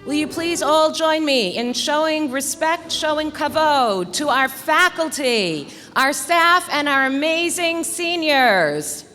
Will you please all join me in showing respect, showing kavod to our faculty, our staff, and our amazing seniors.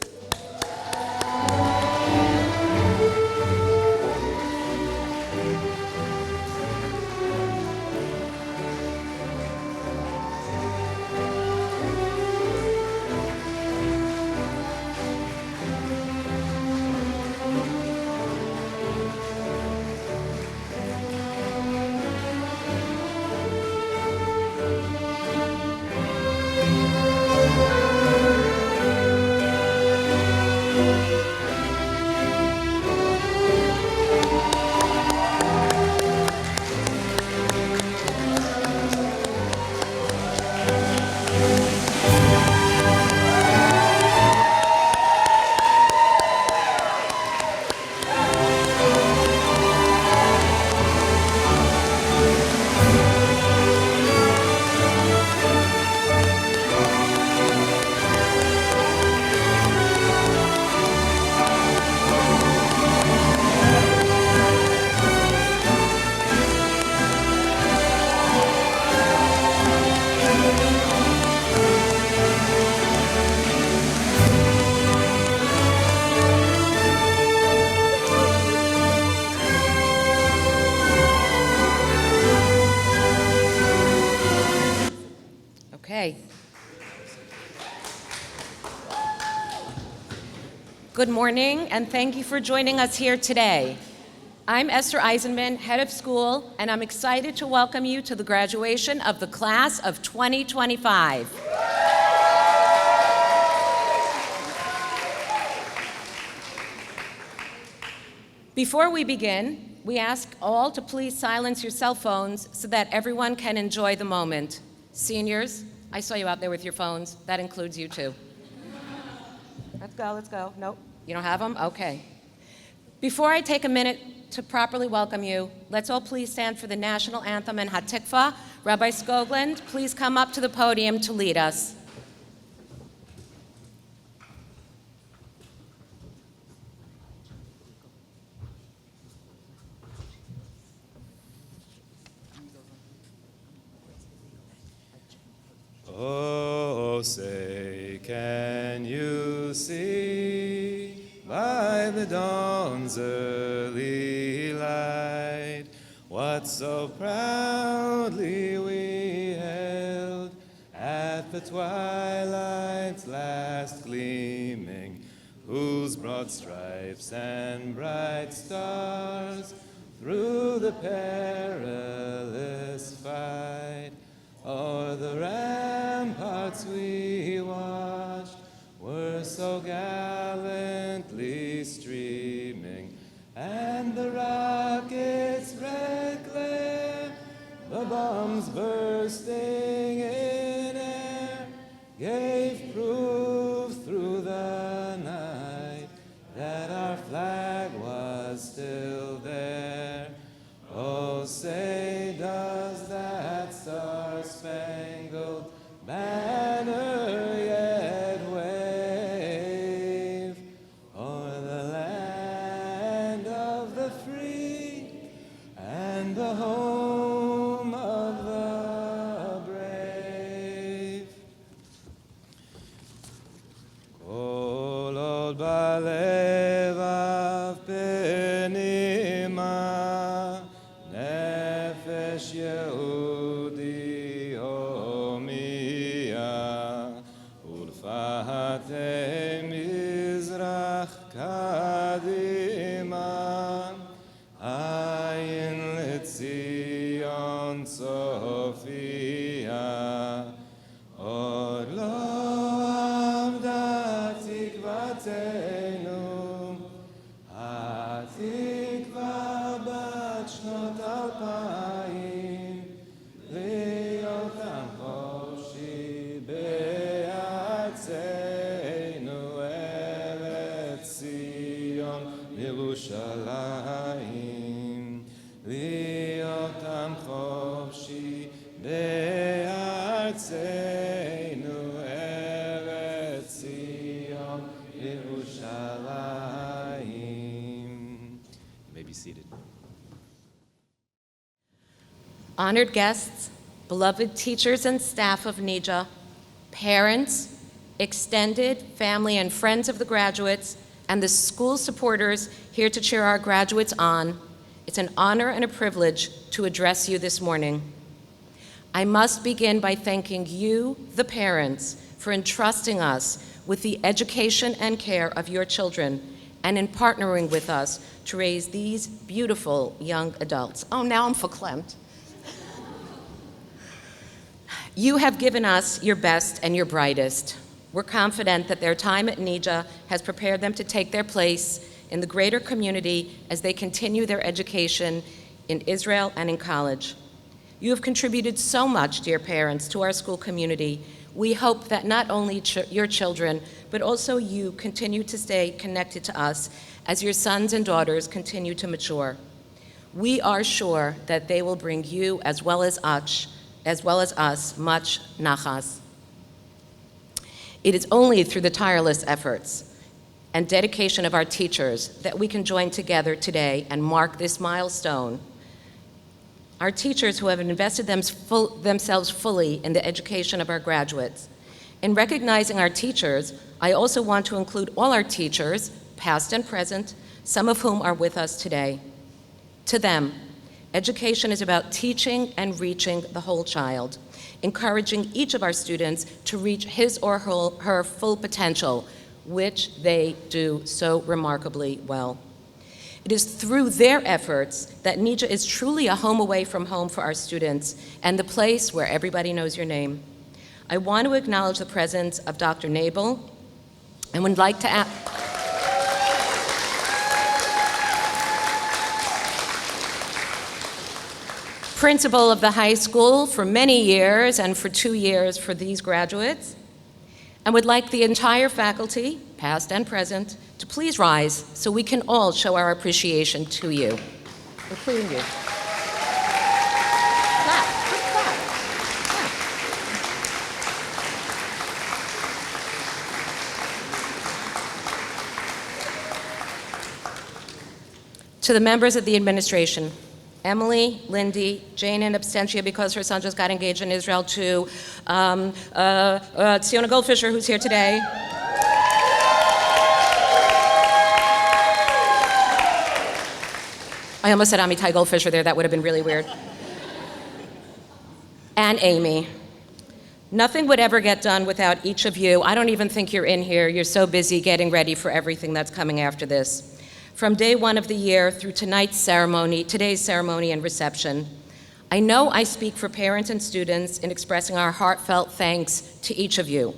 Okay. Good morning, and thank you for joining us here today. I'm Esther Eisenman, head of school, and I'm excited to welcome you to the graduation of the class of 2025. Before we begin, we ask all to please silence your cell phones so that everyone can enjoy the moment. Seniors, I saw you out there with your phones. That includes you too. Let's go. Nope, you don't have them? Okay. Before I take a minute to properly welcome you, let's all please stand for the national anthem and Hatikva. Rabbi Skoglund, please come up to the podium to lead us. Oh, say, can you see by the dawn's early light what so proudly we hailed at the twilight's last gleaming, whose broad stripes and bright stars through the perilous fight o'er the ramparts we watched were so gallantly streaming, and the rockets' red glare, the bombs bursting in air, gave proof through the night that our flag was still there. Oh, say, does that star-spangled banner yet wave o'er the land of the free and the home of the brave? Kol od balevav penima nefesh Yehudi homiya ulfatei mizrach kadima ayin letzion Sophia od lo avda tikvatenu hatikva bat shnot alpayim honored guests, beloved teachers and staff of NEJA, parents, extended family and friends of the graduates, and the school supporters here to cheer our graduates on, it's an honor and a privilege to address you this morning. I must begin by thanking you, the parents, for entrusting us with the education and care of your children and in partnering with us to raise these beautiful young adults. Oh, now I'm verklempt. You have given us your best and your brightest. We're confident that their time at NEJA has prepared them to take their place in the greater community as they continue their education in Israel and in college. You have contributed so much, dear parents, to our school community. We hope that not only your children, but also you continue to stay connected to us as your sons and daughters continue to mature. We are sure that they will bring you, as well as us, much nachas. It is only through the tireless efforts and dedication of our teachers that we can join together today and mark this milestone. Our teachers who have invested themselves fully in the education of our graduates. In recognizing our teachers, I also want to include all our teachers, past and present, some of whom are with us today. To them, education is about teaching and reaching the whole child, encouraging each of our students to reach his or her full potential, which they do so remarkably well. It is through their efforts that NEJA is truly a home away from home for our students and the place where everybody knows your name. I want to acknowledge the presence of Dr. Nabel and would like to ask principal of the high school for many years and for 2 years for these graduates, and would like the entire faculty, past and present, to please rise so we can all show our appreciation to you, including you. Clap, quick clap. Yeah. To the members of the administration, Emily, Lindy, Jane in absentia because her son just got engaged in Israel, to Tsiona Goldfisher, who's here today. I almost said Amitai Goldfisher there, that would have been really weird. And Amy. Nothing would ever get done without each of you. I don't even think you're in here. You're so busy getting ready for everything that's coming after this. From day one of the year through today's ceremony and reception, I know I speak for parents and students in expressing our heartfelt thanks to each of you.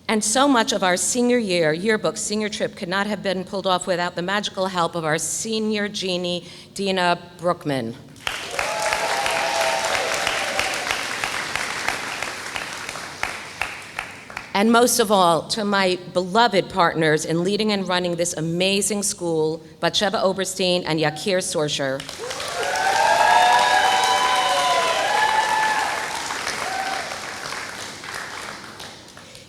And so much of our senior year, yearbook, senior trip could not have been pulled off without the magical help of our senior genie, Dina Brookman. And most of all, to my beloved partners in leading and running this amazing school, Batsheva Oberstein and Yakir Sorsher.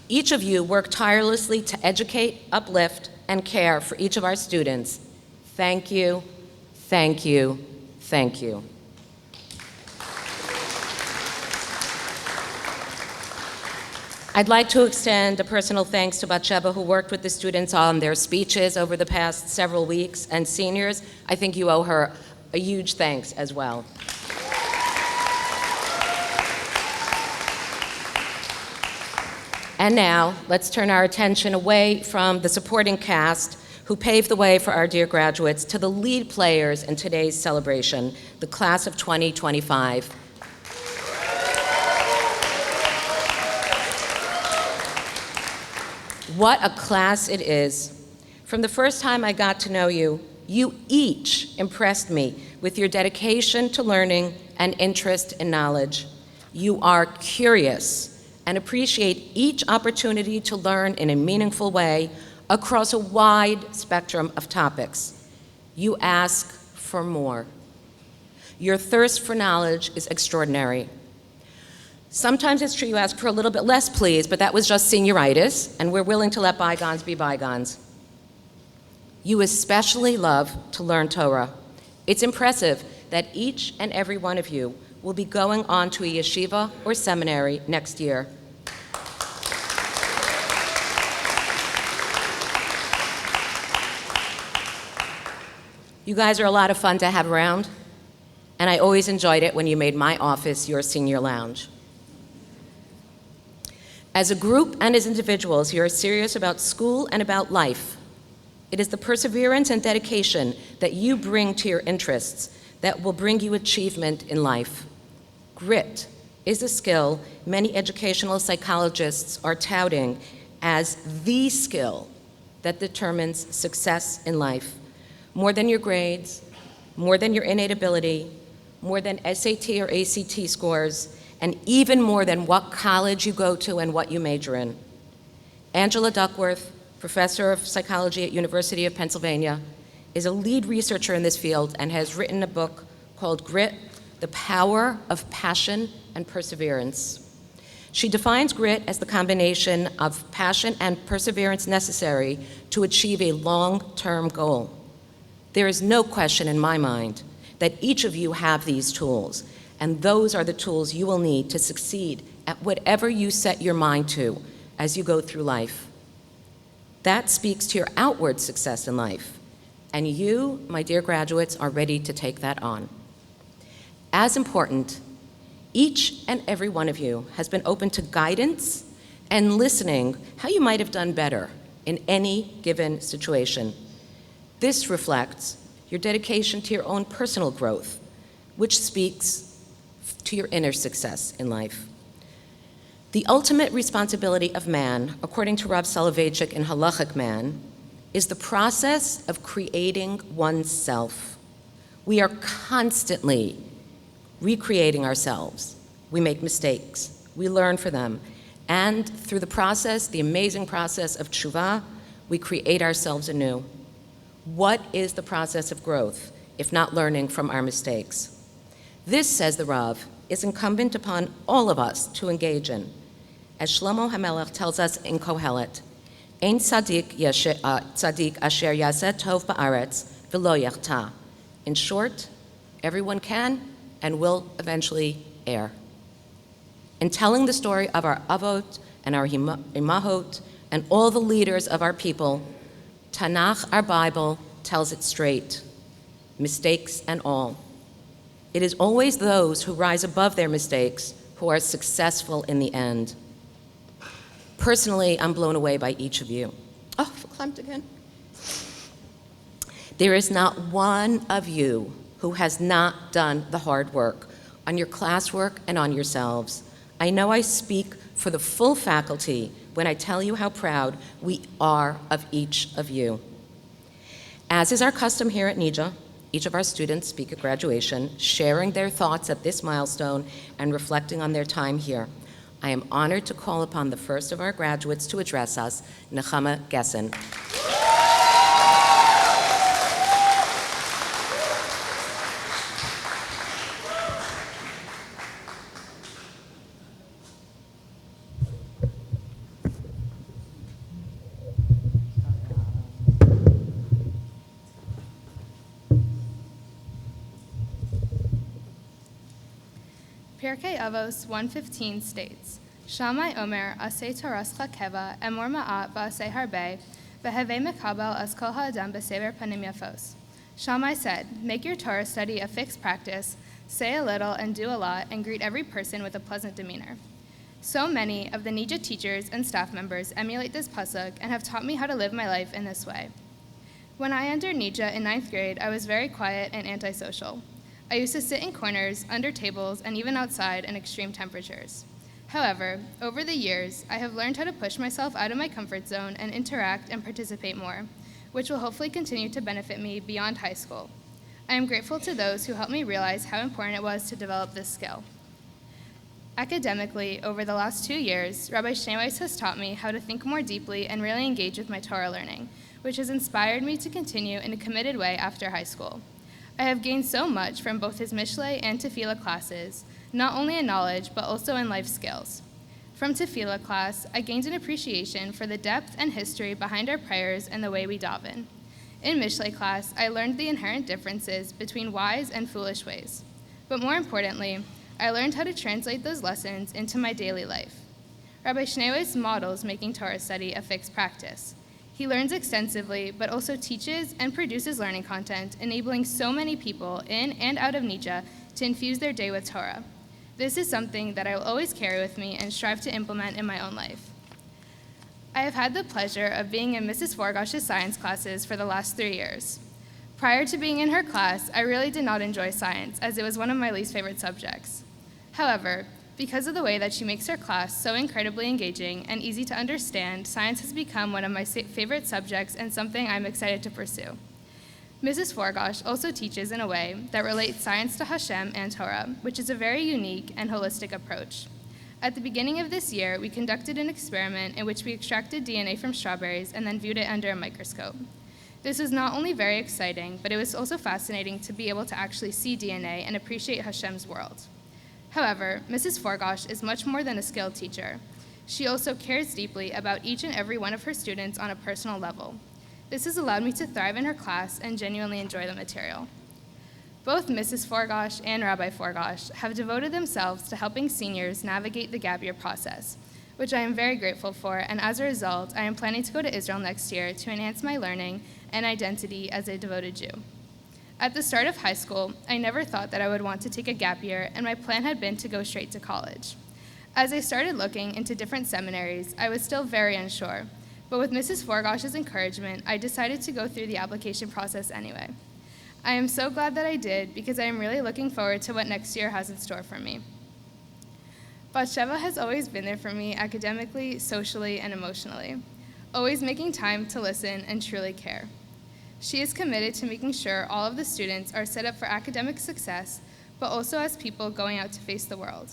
Each of you worked tirelessly to educate, uplift, and care for each of our students. Thank you, thank you, thank you. I'd like to extend a personal thanks to Batsheva, who worked with the students on their speeches over the past several weeks, and seniors, I think you owe her a huge thanks as well. And now, let's turn our attention away from the supporting cast who paved the way for our dear graduates to the lead players in today's celebration, the class of 2025. What a class it is. From the first time I got to know you, you each impressed me with your dedication to learning and interest in knowledge. You are curious and appreciate each opportunity to learn in a meaningful way across a wide spectrum of topics. You ask for more. Your thirst for knowledge is extraordinary. Sometimes it's true you ask for a little bit less, please, but that was just senioritis, and we're willing to let bygones be bygones. You especially love to learn Torah. It's impressive that each and every one of you will be going on to a yeshiva or seminary next year. You guys are a lot of fun to have around, and I always enjoyed it when you made my office your senior lounge. As a group and as individuals, you are serious about school and about life. It is the perseverance and dedication that you bring to your interests that will bring you achievement in life. Grit is a skill many educational psychologists are touting as the skill that determines success in life. More than your grades, more than your innate ability, more than SAT or ACT scores, and even more than what college you go to and what you major in. Angela Duckworth, professor of psychology at University of Pennsylvania, is a lead researcher in this field and has written a book called Grit, The Power of Passion and Perseverance. She defines grit as the combination of passion and perseverance necessary to achieve a long-term goal. There is no question in my mind that each of you have these tools, and those are the tools you will need to succeed at whatever you set your mind to as you go through life. That speaks to your outward success in life, and you, my dear graduates, are ready to take that on. As important, each and every one of you has been open to guidance and listening how you might have done better in any given situation. This reflects your dedication to your own personal growth, which speaks to your inner success in life. The ultimate responsibility of man, according to Rav Soloveitchik in Halachic Man, is the process of creating oneself. We are constantly recreating ourselves. We make mistakes, we learn from them, and through the process, the amazing process of tshuva, we create ourselves anew. What is the process of growth, if not learning from our mistakes? This, says the Rav, is incumbent upon all of us to engage in. As Shlomo HaMelech tells us in Kohelet, Ein tzadik asher yaseh tov ba'aretz v'lo yachta. In short, everyone can and will eventually err. In telling the story of our avot and our imahot and all the leaders of our people, Tanakh, our Bible, tells it straight, mistakes and all. It is always those who rise above their mistakes who are successful in the end. Personally, I'm blown away by each of you. Oh, climbed again. There is not one of you who has not done the hard work on your classwork and on yourselves. I know I speak for the full faculty when I tell you how proud we are of each of you. As is our custom here at NEJA, each of our students speak at graduation, sharing their thoughts at this milestone and reflecting on their time here. I am honored to call upon the first of our graduates to address us, Nechama Gessen. Pirkei Avos 1:15 states, Shammai Omer aseh torascha keva emor ma'at v'aseh harbe v'hevei mekabel as kol ha'adam b'sever panim yafos. Shammai said, make your Torah study a fixed practice, say a little and do a lot, and greet every person with a pleasant demeanor. So many of the NEJA teachers and staff members emulate this pasuk and have taught me how to live my life in this way. When I entered NEJA in 9th grade, I was very quiet and antisocial. I used to sit in corners, under tables, and even outside in extreme temperatures. However, over the years, I have learned how to push myself out of my comfort zone and interact and participate more, which will hopefully continue to benefit me beyond high school. I am grateful to those who helped me realize how important it was to develop this skill. Academically, over the last 2 years, Rabbi Schneeweiss has taught me how to think more deeply and really engage with my Torah learning, which has inspired me to continue in a committed way after high school. I have gained so much from both his Mishlei and Tefillah classes, not only in knowledge, but also in life skills. From Tefillah class, I gained an appreciation for the depth and history behind our prayers and the way we daven. In Mishlei class, I learned the inherent differences between wise and foolish ways. But more importantly, I learned how to translate those lessons into my daily life. Rabbi Schneeweiss models making Torah study a fixed practice. He learns extensively, but also teaches and produces learning content, enabling so many people in and out of NEJA to infuse their day with Torah. This is something that I will always carry with me and strive to implement in my own life. I have had the pleasure of being in Mrs. Forgosh's science classes for the last 3 years. Prior to being in her class, I really did not enjoy science, as it was one of my least favorite subjects. However, because of the way that she makes her class so incredibly engaging and easy to understand, science has become one of my favorite subjects and something I'm excited to pursue. Mrs. Forgosh also teaches in a way that relates science to Hashem and Torah, which is a very unique and holistic approach. At the beginning of this year, we conducted an experiment in which we extracted DNA from strawberries and then viewed it under a microscope. This was not only very exciting, but it was also fascinating to be able to actually see DNA and appreciate Hashem's world. However, Mrs. Forgosh is much more than a skilled teacher. She also cares deeply about each and every one of her students on a personal level. This has allowed me to thrive in her class and genuinely enjoy the material. Both Mrs. Forgosh and Rabbi Forgosh have devoted themselves to helping seniors navigate the gap year process, which I am very grateful for, and as a result, I am planning to go to Israel next year to enhance my learning and identity as a devoted Jew. At the start of high school, I never thought that I would want to take a gap year, and my plan had been to go straight to college. As I started looking into different seminaries, I was still very unsure, but with Mrs. Forgosh's encouragement, I decided to go through the application process anyway. I am so glad that I did, because I am really looking forward to what next year has in store for me. Batsheva has always been there for me academically, socially, and emotionally, always making time to listen and truly care. She is committed to making sure all of the students are set up for academic success, but also as people going out to face the world.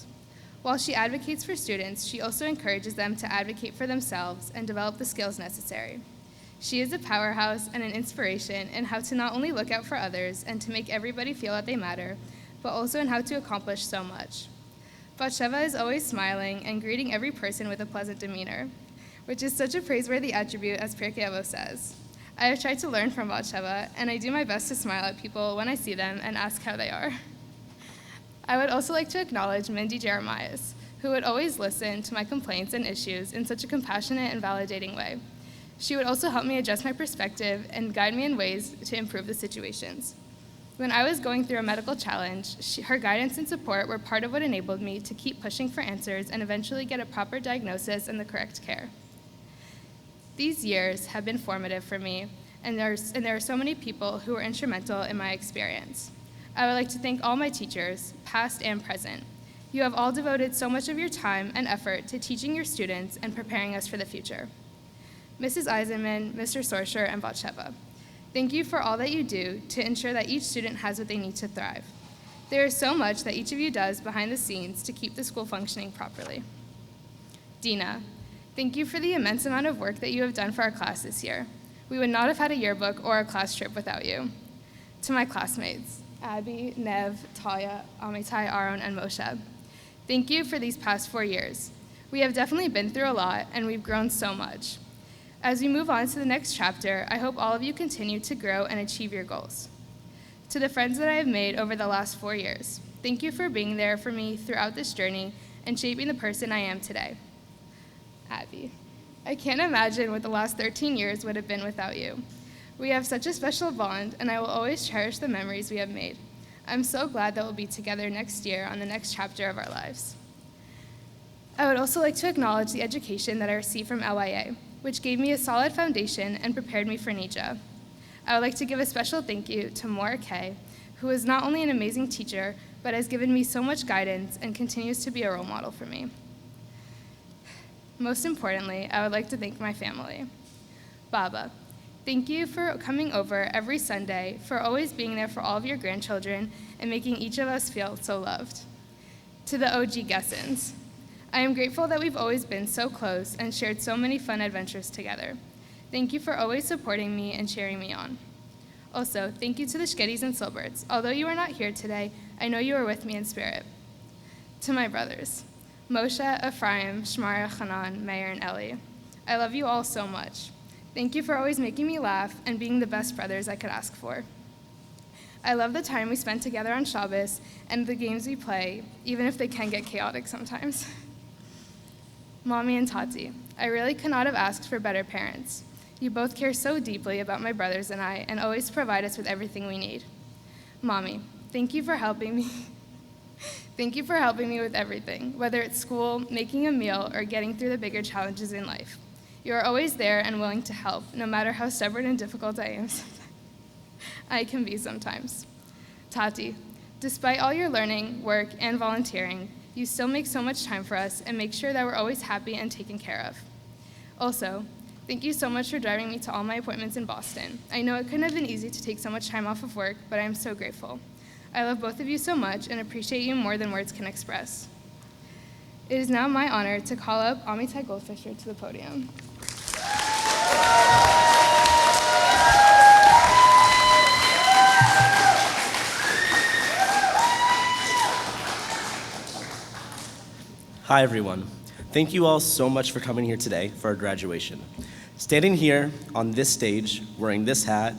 While she advocates for students, she also encourages them to advocate for themselves and develop the skills necessary. She is a powerhouse and an inspiration in how to not only look out for others and to make everybody feel that they matter, but also in how to accomplish so much. Batsheva is always smiling and greeting every person with a pleasant demeanor, which is such a praiseworthy attribute, as Pirkei Avos says. I have tried to learn from Batsheva, and I do my best to smile at people when I see them and ask how they are. I would also like to acknowledge Mindy Jeremias, who would always listen to my complaints and issues in such a compassionate and validating way. She would also help me adjust my perspective and guide me in ways to improve the situations. When I was going through a medical challenge, her guidance and support were part of what enabled me to keep pushing for answers and eventually get a proper diagnosis and the correct care. These years have been formative for me, and there are so many people who were instrumental in my experience. I would like to thank all my teachers, past and present. You have all devoted so much of your time and effort to teaching your students and preparing us for the future. Mrs. Eisenman, Mr. Sorsher, and Batsheva, thank you for all that you do to ensure that each student has what they need to thrive. There is so much that each of you does behind the scenes to keep the school functioning properly. Dina, thank you for the immense amount of work that you have done for our class this year. We would not have had a yearbook or a class trip without you. To my classmates, Abby, Nev, Talia, Amitai, Aaron, and Moshe, thank you for these past 4 years. We have definitely been through a lot, and we've grown so much. As we move on to the next chapter, I hope all of you continue to grow and achieve your goals. To the friends that I have made over the last 4 years, thank you for being there for me throughout this journey and shaping the person I am today. Abby, I can't imagine what the last 13 years would have been without you. We have such a special bond, and I will always cherish the memories we have made. I'm so glad that we'll be together next year on the next chapter of our lives. I would also like to acknowledge the education that I received from LYA, which gave me a solid foundation and prepared me for NEJA. I would like to give a special thank you to Maura Kay, who is not only an amazing teacher, but has given me so much guidance and continues to be a role model for me. Most importantly, I would like to thank my family. Baba, thank you for coming over every Sunday, for always being there for all of your grandchildren, and making each of us feel so loved. To the OG Gessens, I am grateful that we've always been so close and shared so many fun adventures together. Thank you for always supporting me and cheering me on. Also, thank you to the Shkedis and Silberts. Although you are not here today, I know you are with me in spirit. To my brothers, Moshe, Ephraim, Shmara, Hanan, Meir, and Eli, I love you all so much. Thank you for always making me laugh and being the best brothers I could ask for. I love the time we spend together on Shabbos and the games we play, even if they can get chaotic sometimes. Mommy and Tati, I really could not have asked for better parents. You both care so deeply about my brothers and I and always provide us with everything we need. Mommy, thank you for helping me. Thank you for helping me with everything, whether it's school, making a meal, or getting through the bigger challenges in life. You are always there and willing to help, no matter how stubborn and difficult I can be sometimes. Tati, despite all your learning, work, and volunteering, you still make so much time for us and make sure that we're always happy and taken care of. Also, thank you so much for driving me to all my appointments in Boston. I know it couldn't have been easy to take so much time off of work, but I am so grateful. I love both of you so much and appreciate you more than words can express. It is now my honor to call up Amitai Goldfisher to the podium. Hi, everyone. Thank you all so much for coming here today for our graduation. Standing here on this stage, wearing this hat,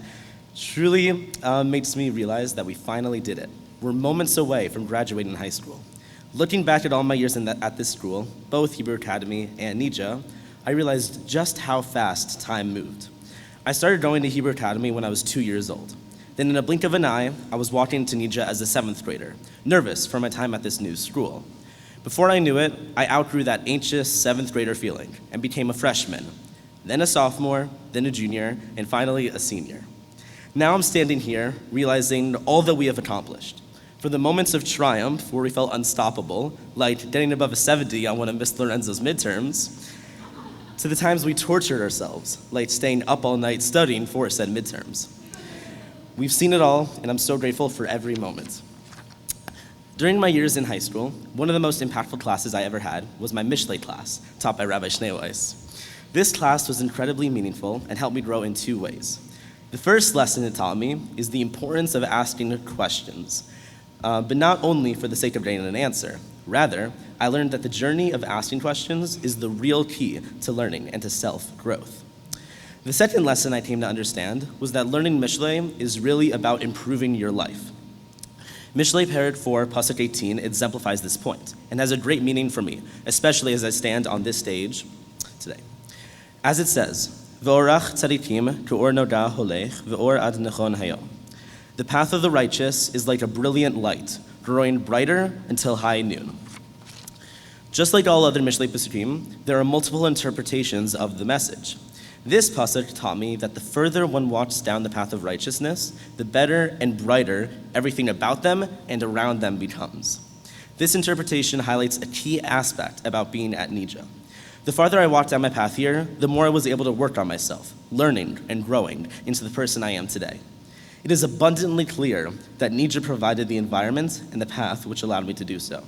truly makes me realize that we finally did it. We're moments away from graduating high school. Looking back at all my years at this school, both Hebrew Academy and NEJA, I realized just how fast time moved. I started going to Hebrew Academy when I was 2 years old. Then in a blink of an eye, I was walking to NEJA as a 7th grader, nervous for my time at this new school. Before I knew it, I outgrew that anxious 7th grader feeling and became a freshman, then a sophomore, then a junior, and finally a senior. Now I'm standing here realizing all that we have accomplished. From the moments of triumph where we felt unstoppable, like getting above a 70 on one of Miss Lorenzo's midterms, to the times we tortured ourselves, like staying up all night studying for said midterms. We've seen it all, and I'm so grateful for every moment. During my years in high school, one of the most impactful classes I ever had was my Mishlei class, taught by Rabbi Schneeweiss. This class was incredibly meaningful and helped me grow in 2 ways. The first lesson it taught me is the importance of asking questions, but not only for the sake of getting an answer. Rather, I learned that the journey of asking questions is the real key to learning and to self-growth. The second lesson I came to understand was that learning Mishlei is really about improving your life. Mishlei Perek 4, Pasuk 18 exemplifies this point and has a great meaning for me, especially as I stand on this stage today. As it says, V'orach tzadikim k'or noda holech v'or ad nechon hayom. The path of the righteous is like a brilliant light, growing brighter until high noon. Just like all other Mishlei Pesukim, there are multiple interpretations of the message. This pasuk taught me that the further one walks down the path of righteousness, the better and brighter everything about them and around them becomes. This interpretation highlights a key aspect about being at NEJA. The farther I walked down my path here, the more I was able to work on myself, learning and growing into the person I am today. It is abundantly clear that NEJA provided the environment and the path which allowed me to do so.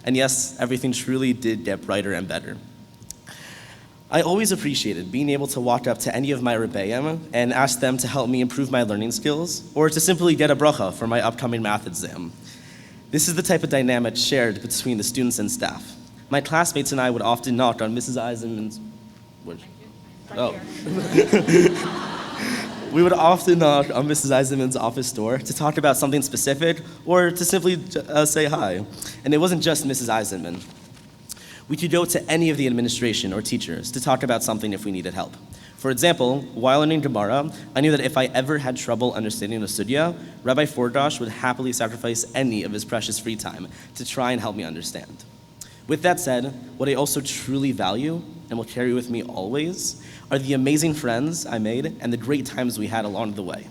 And yes, everything truly did get brighter and better. I always appreciated being able to walk up to any of my rebbeim and ask them to help me improve my learning skills, or to simply get a bracha for my upcoming math exam. This is the type of dynamic shared between the students and staff. My classmates and I would often knock on Mrs. Eisenman's... We would often knock on Mrs. Eisenman's office door to talk about something specific, or to simply say hi. And it wasn't just Mrs. Eisenman. We could go to any of the administration or teachers to talk about something if we needed help. For example, while learning Gemara, I knew that if I ever had trouble understanding a sugya, Rabbi Fordosh would happily sacrifice any of his precious free time to try and help me understand. With that said, what I also truly value and will carry with me always are the amazing friends I made and the great times we had along the way.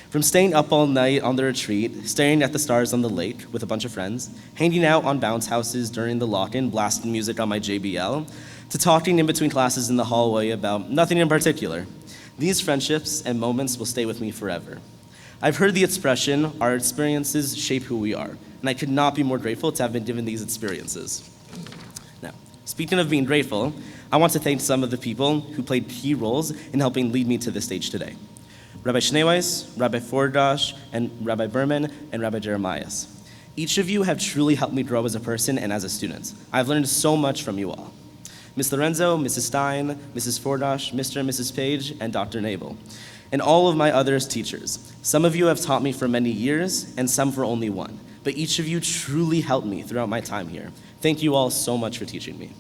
From staying up all night on the retreat, staring at the stars on the lake with a bunch of friends, hanging out on bounce houses during the lock-in, blasting music on my JBL, to talking in between classes in the hallway about nothing in particular. These friendships and moments will stay with me forever. I've heard the expression, our experiences shape who we are, and I could not be more grateful to have been given these experiences. Now, speaking of being grateful, I want to thank some of the people who played key roles in helping lead me to this stage today. Rabbi Schneeweiss, Rabbi Fordosh, and Rabbi Berman, and Rabbi Jeremias. Each of you have truly helped me grow as a person and as a student. I've learned so much from you all. Ms. Lorenzo, Mrs. Stein, Mrs. Fordosh, Mr. and Mrs. Page, and Dr. Nabel, and all of my other teachers. Some of you have taught me for many years, and some for only one, but each of you truly helped me throughout my time here. Thank you all so much for teaching me.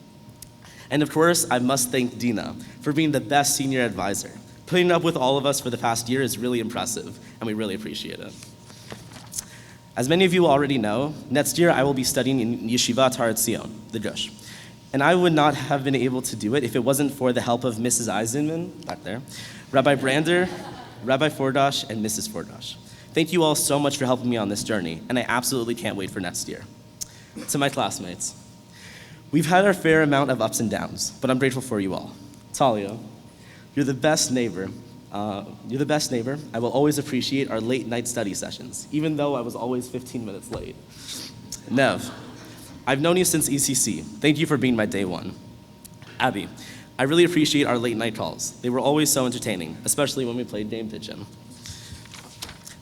And of course, I must thank Dina for being the best senior advisor. Putting up with all of us for the past year is really impressive, and we really appreciate it. As many of you already know, next year I will be studying in Yeshivat Har Etzion, the Gush. And I would not have been able to do it if it wasn't for the help of Mrs. Eisenman, back there, Rabbi Brander, Rabbi Fordosh, and Mrs. Fordosh. Thank you all so much for helping me on this journey, and I absolutely can't wait for next year. To my classmates, we've had our fair amount of ups and downs, but I'm grateful for you all. Talia, you're the best neighbor. I will always appreciate our late night study sessions, even though I was always 15 minutes late. Nev, I've known you since ECC. Thank you for being my day one. Abby, I really appreciate our late night calls. They were always so entertaining, especially when we played Dame Pigeon.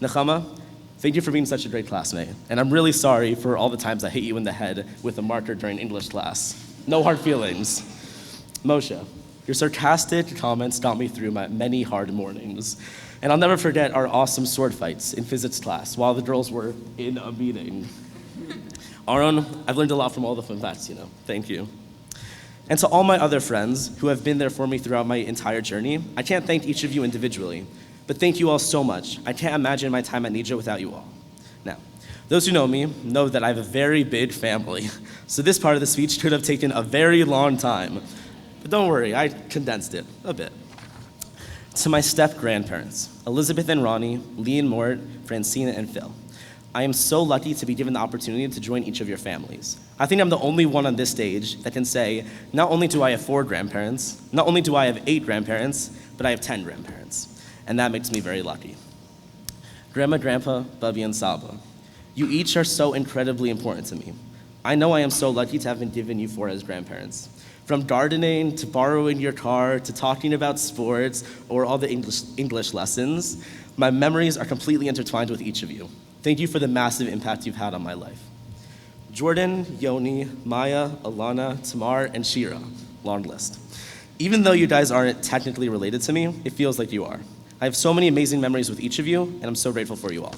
Nechama, thank you for being such a great classmate, and I'm really sorry for all the times I hit you in the head with a marker during English class. No hard feelings. Moshe, your sarcastic comments got me through my many hard mornings, and I'll never forget our awesome sword fights in physics class while the girls were in a meeting. Aaron, I've learned a lot from all the fun facts, Thank you. And to all my other friends who have been there for me throughout my entire journey, I can't thank each of you individually, but thank you all so much. I can't imagine my time at NEJA without you all. Now, those who know me know that I have a very big family, so this part of the speech could have taken a very long time. But don't worry, I condensed it a bit. To my step-grandparents, Elizabeth and Ronnie, Lee and Mort, Francina and Phil, I am so lucky to be given the opportunity to join each of your families. I think I'm the only one on this stage that can say, not only do I have 4 grandparents, not only do I have 8 grandparents, but I have 10 grandparents. And that makes me very lucky. Grandma, Grandpa, Bubby, and Saba, you each are so incredibly important to me. I know I am so lucky to have been given you 4 as grandparents. From gardening, to borrowing your car, to talking about sports, or all the English lessons, my memories are completely intertwined with each of you. Thank you for the massive impact you've had on my life. Jordan, Yoni, Maya, Alana, Tamar, and Shira, long list. Even though you guys aren't technically related to me, it feels like you are. I have so many amazing memories with each of you, and I'm so grateful for you all.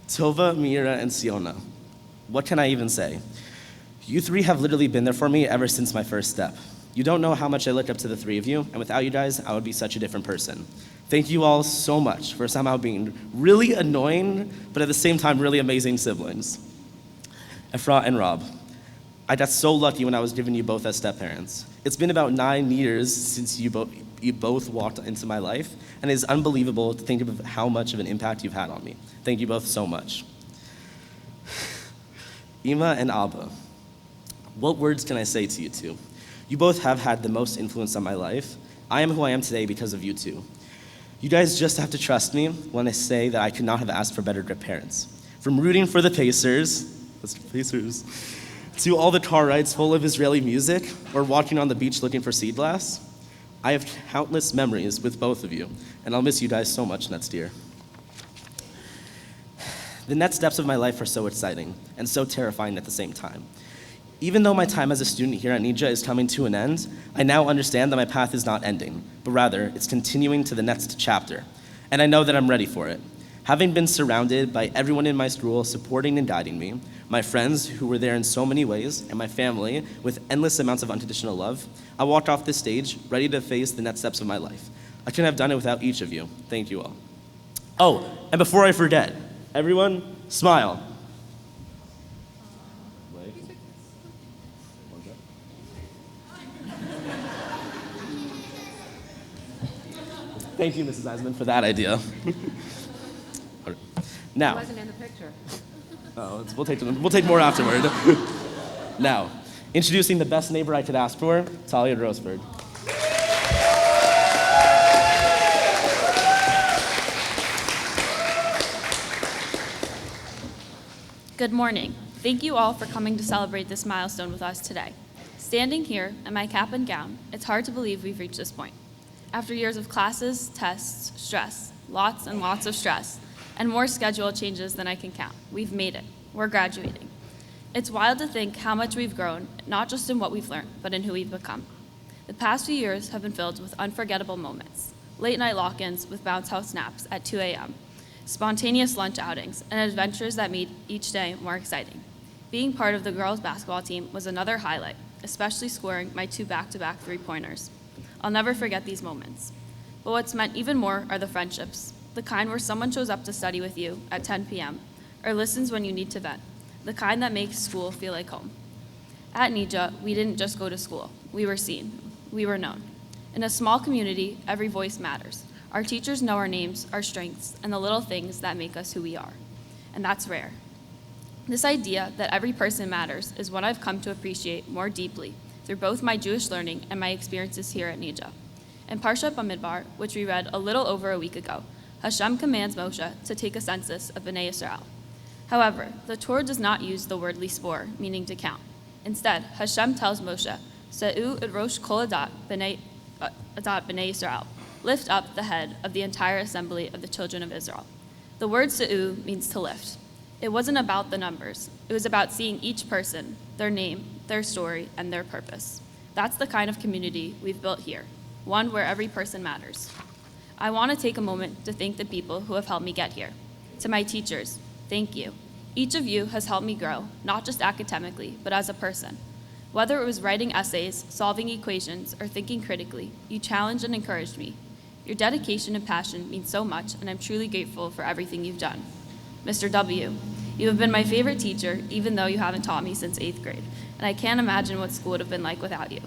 Tova, Mira, and Siona, what can I even say? You 3 have literally been there for me ever since my first step. You don't know how much I look up to the 3 of you, and without you guys, I would be such a different person. Thank you all so much for somehow being really annoying, but at the same time, really amazing siblings. Efrat and Rob, I got so lucky when I was given you both as step-parents. It's been about 9 years since you both walked into my life, and it is unbelievable to think of how much of an impact you've had on me. Thank you both so much. Ima and Abba, what words can I say to you two? You both have had the most influence on my life. I am who I am today because of you two. You guys just have to trust me when I say that I could not have asked for better parents. From rooting for the Pacers, to all the car rides full of Israeli music, or walking on the beach looking for sea glass, I have countless memories with both of you, and I'll miss you guys so much next year. The next steps of my life are so exciting and so terrifying at the same time. Even though my time as a student here at NEJA is coming to an end, I now understand that my path is not ending, but rather it's continuing to the next chapter. And I know that I'm ready for it. Having been surrounded by everyone in my school supporting and guiding me, my friends who were there in so many ways, and my family with endless amounts of unconditional love, I walked off this stage ready to face the next steps of my life. I couldn't have done it without each of you. Thank you all. Oh, and before I forget, everyone, smile. Thank you, Mrs. Eisman, for that idea. Now, It wasn't in the picture. we'll take more afterward. Now, introducing the best neighbor I could ask for, Talia Rosberg. Good morning. Thank you all for coming to celebrate this milestone with us today. Standing here in my cap and gown, it's hard to believe we've reached this point. After years of classes, tests, stress, lots and lots of stress, and more schedule changes than I can count, we've made it. We're graduating. It's wild to think how much we've grown, not just in what we've learned, but in who we've become. The past few years have been filled with unforgettable moments, late-night lock-ins with bounce house naps at 2 a.m., spontaneous lunch outings, and adventures that made each day more exciting. Being part of the girls' basketball team was another highlight, especially scoring my 2 back-to-back three-pointers. I'll never forget these moments. But what's meant even more are the friendships, the kind where someone shows up to study with you at 10 p.m. or listens when you need to vent, the kind that makes school feel like home. At NEJA, we didn't just go to school. We were seen. We were known. In a small community, every voice matters. Our teachers know our names, our strengths, and the little things that make us who we are. And that's rare. This idea that every person matters is what I've come to appreciate more deeply through both my Jewish learning and my experiences here at NEJA. In Parshat Bamidbar, which we read a little over a week ago, Hashem commands Moshe to take a census of Bnei Yisrael. However, the Torah does not use the word lispor, meaning to count. Instead, Hashem tells Moshe, Se'u et rosh kol adat b'nei Yisrael, lift up the head of the entire assembly of the children of Israel. The word Se'u means to lift. It wasn't about the numbers. It was about seeing each person, their name, their story, and their purpose. That's the kind of community we've built here, one where every person matters. I want to take a moment to thank the people who have helped me get here. To my teachers, thank you. Each of you has helped me grow, not just academically, but as a person. Whether it was writing essays, solving equations, or thinking critically, you challenged and encouraged me. Your dedication and passion mean so much, and I'm truly grateful for everything you've done. Mr. W., you have been my favorite teacher, even though you haven't taught me since 8th grade, and I can't imagine what school would have been like without you.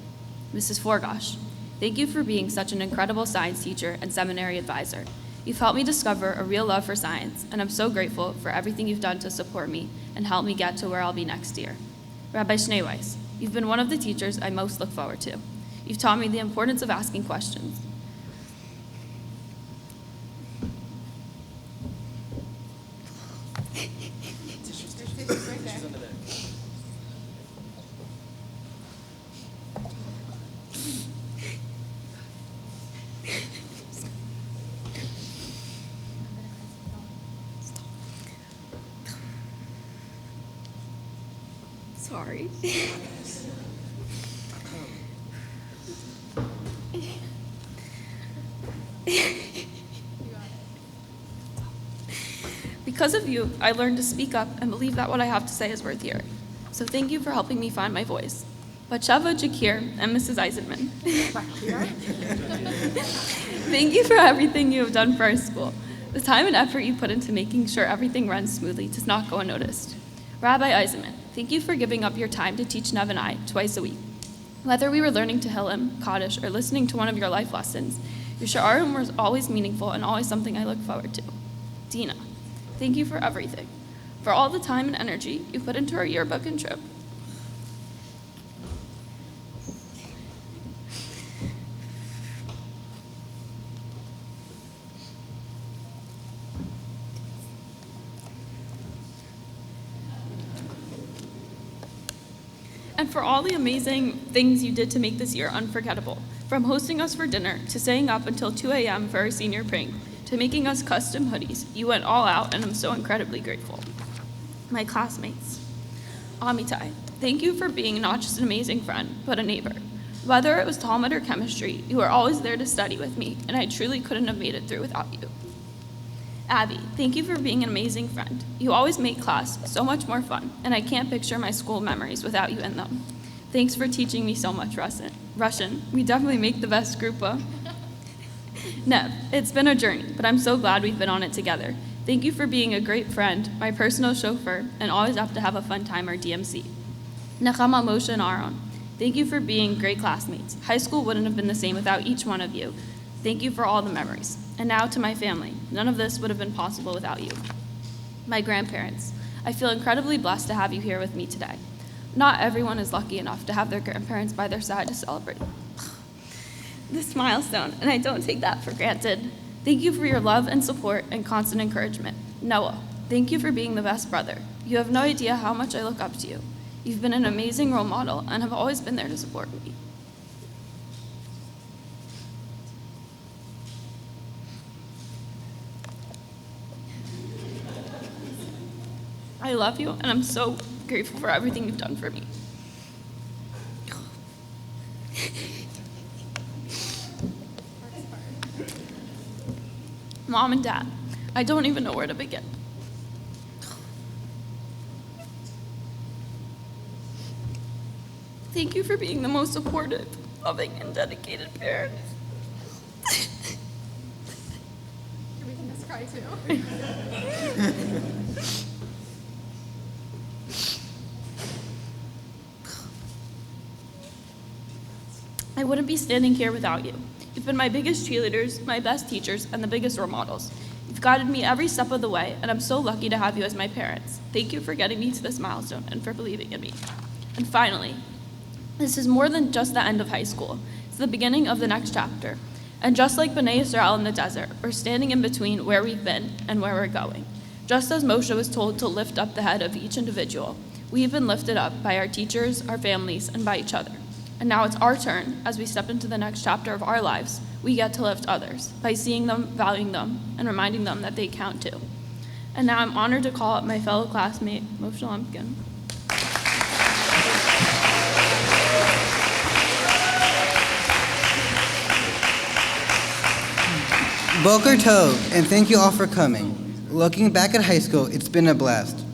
Mrs. Forgosh, thank you for being such an incredible science teacher and seminary advisor. You've helped me discover a real love for science, and I'm so grateful for everything you've done to support me and help me get to where I'll be next year. Rabbi Schneeweiss, you've been one of the teachers I most look forward to. You've taught me the importance of asking questions. Sorry. Because of you, I learned to speak up and believe that what I have to say is worth hearing. So thank you for helping me find my voice. Batsheva, Jakir, and Mrs. Eisenman. Thank you for everything you have done for our school. The time and effort you put into making sure everything runs smoothly does not go unnoticed. Rabbi Eisenman, thank you for giving up your time to teach Nev and I twice a week. Whether we were learning Tehillim, Kaddish, or listening to one of your life lessons, your Sha'arim was always meaningful and always something I look forward to. Dina, thank you for everything, for all the time and energy you put into our yearbook and trip. And for all the amazing things you did to make this year unforgettable, from hosting us for dinner, to staying up until 2 a.m. for our senior prank, to making us custom hoodies. You went all out, and I'm so incredibly grateful. My classmates. Amitai, thank you for being not just an amazing friend, but a neighbor. Whether it was Talmud or chemistry, you were always there to study with me, and I truly couldn't have made it through without you. Abby, thank you for being an amazing friend. You always make class so much more fun, and I can't picture my school memories without you in them. Thanks for teaching me so much Russian. We definitely make the best grupa. Nev, it's been a journey, but I'm so glad we've been on it together. Thank you for being a great friend, my personal chauffeur, and always up to have a fun time or DMC. Nechama, Moshe, and Aaron, thank you for being great classmates. High school wouldn't have been the same without each one of you. Thank you for all the memories. And now to my family. None of this would have been possible without you. My grandparents, I feel incredibly blessed to have you here with me today. Not everyone is lucky enough to have their grandparents by their side to celebrate this milestone, and I don't take that for granted. Thank you for your love and support and constant encouragement. Noah, thank you for being the best brother. You have no idea how much I look up to you. You've been an amazing role model and have always been there to support me. I love you, and I'm so grateful for everything you've done for me. Mom and Dad, I don't even know where to begin. Thank you for being the most supportive, loving, and dedicated parents. You're making us cry too. I wouldn't be standing here without you. You've been my biggest cheerleaders, my best teachers, and the biggest role models. You've guided me every step of the way, and I'm so lucky to have you as my parents. Thank you for getting me to this milestone and for believing in me. And finally, this is more than just the end of high school. It's the beginning of the next chapter. And just like B'nai Yisrael in the desert, we're standing in between where we've been and where we're going. Just as Moshe was told to lift up the head of each individual, we've been lifted up by our teachers, our families, and by each other. And now it's our turn, as we step into the next chapter of our lives, we get to lift others by seeing them, valuing them, and reminding them that they count too. And now I'm honored to call up my fellow classmate, Moshe Lumpkin. Boker Tov, and thank you all for coming. Looking back at high school, it's been a blast.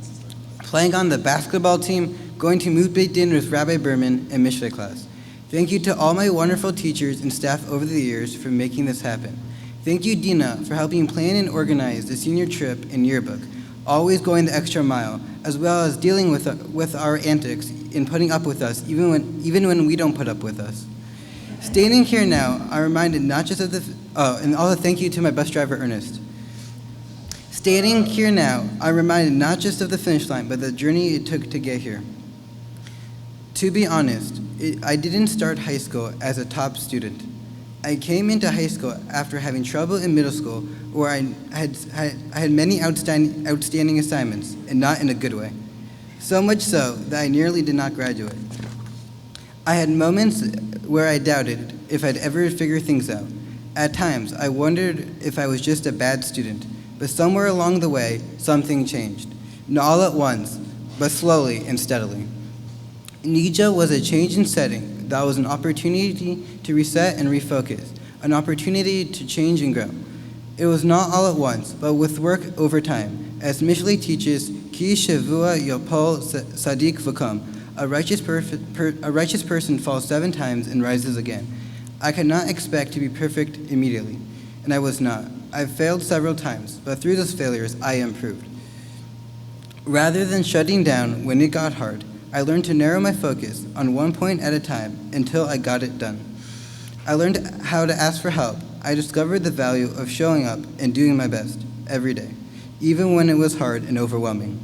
Playing on the basketball team, going to Mut Beit Din with Rabbi Berman and Mishle class. Thank you to all my wonderful teachers and staff over the years for making this happen. Thank you, Dina, for helping plan and organize the senior trip and yearbook, always going the extra mile, as well as dealing with our antics and putting up with us, even when we don't put up with us. Standing here now, I'm reminded not just of and also thank you to my bus driver, Ernest. Standing here now, I'm reminded not just of the finish line, but the journey it took to get here. To be honest, I didn't start high school as a top student. I came into high school after having trouble in middle school, where I had many outstanding assignments, and not in a good way. So much so that I nearly did not graduate. I had moments where I doubted if I'd ever figure things out. At times, I wondered if I was just a bad student, but somewhere along the way, something changed. Not all at once, but slowly and steadily. NEJA was a change in setting that was an opportunity to reset and refocus, an opportunity to change and grow. It was not all at once, but with work over time. As Mishle teaches, Ki Shavua Yopol Sadik V'Kam, a righteous person falls 7 times and rises again. I could not expect to be perfect immediately, and I was not. I failed several times, but through those failures, I improved. Rather than shutting down when it got hard, I learned to narrow my focus on one point at a time until I got it done. I learned how to ask for help. I discovered the value of showing up and doing my best every day, even when it was hard and overwhelming.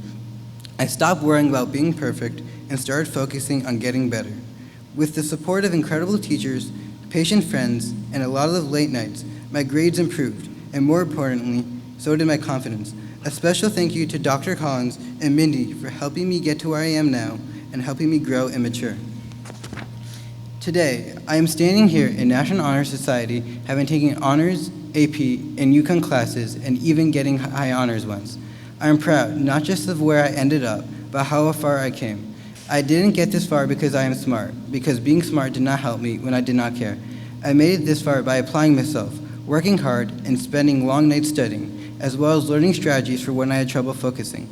I stopped worrying about being perfect and started focusing on getting better. With the support of incredible teachers, patient friends, and a lot of late nights, my grades improved, and more importantly, so did my confidence. A special thank you to Dr. Collins and Mindy for helping me get to where I am now and helping me grow and mature. Today, I am standing here in National Honor Society, having taken honors, AP, and UConn classes, and even getting high honors once. I am proud, not just of where I ended up, but how far I came. I didn't get this far because I am smart, because being smart did not help me when I did not care. I made it this far by applying myself, working hard, and spending long nights studying, as well as learning strategies for when I had trouble focusing.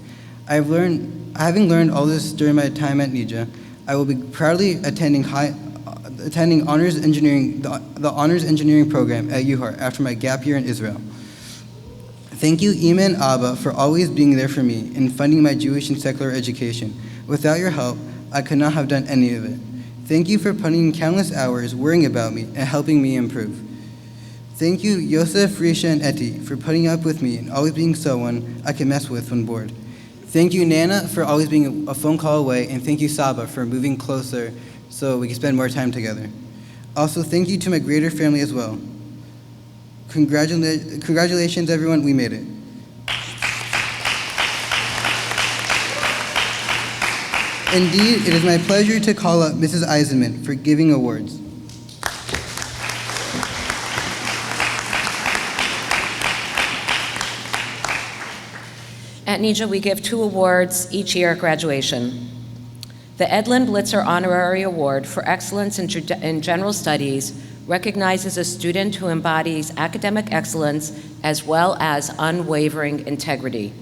Having learned all this during my time at NEJA, I will be proudly attending honors engineering, the honors engineering program at UHAR after my gap year in Israel. Thank you, Ima and Abba, for always being there for me and funding my Jewish and secular education. Without your help, I could not have done any of it. Thank you for putting in countless hours worrying about me and helping me improve. Thank you, Yosef, Risha, and Eti, for putting up with me and always being someone I can mess with when bored. Thank you, Nana, for always being a phone call away, and thank you, Saba, for moving closer so we can spend more time together. Also, thank you to my greater family as well. Congratulations, everyone, we made it. Indeed, it is my pleasure to call up Mrs. Eisenman for giving awards. At NEJA, we give 2 awards each year at graduation. The Edlin Blitzer Honorary Award for Excellence in General Studies recognizes a student who embodies academic excellence as well as unwavering integrity.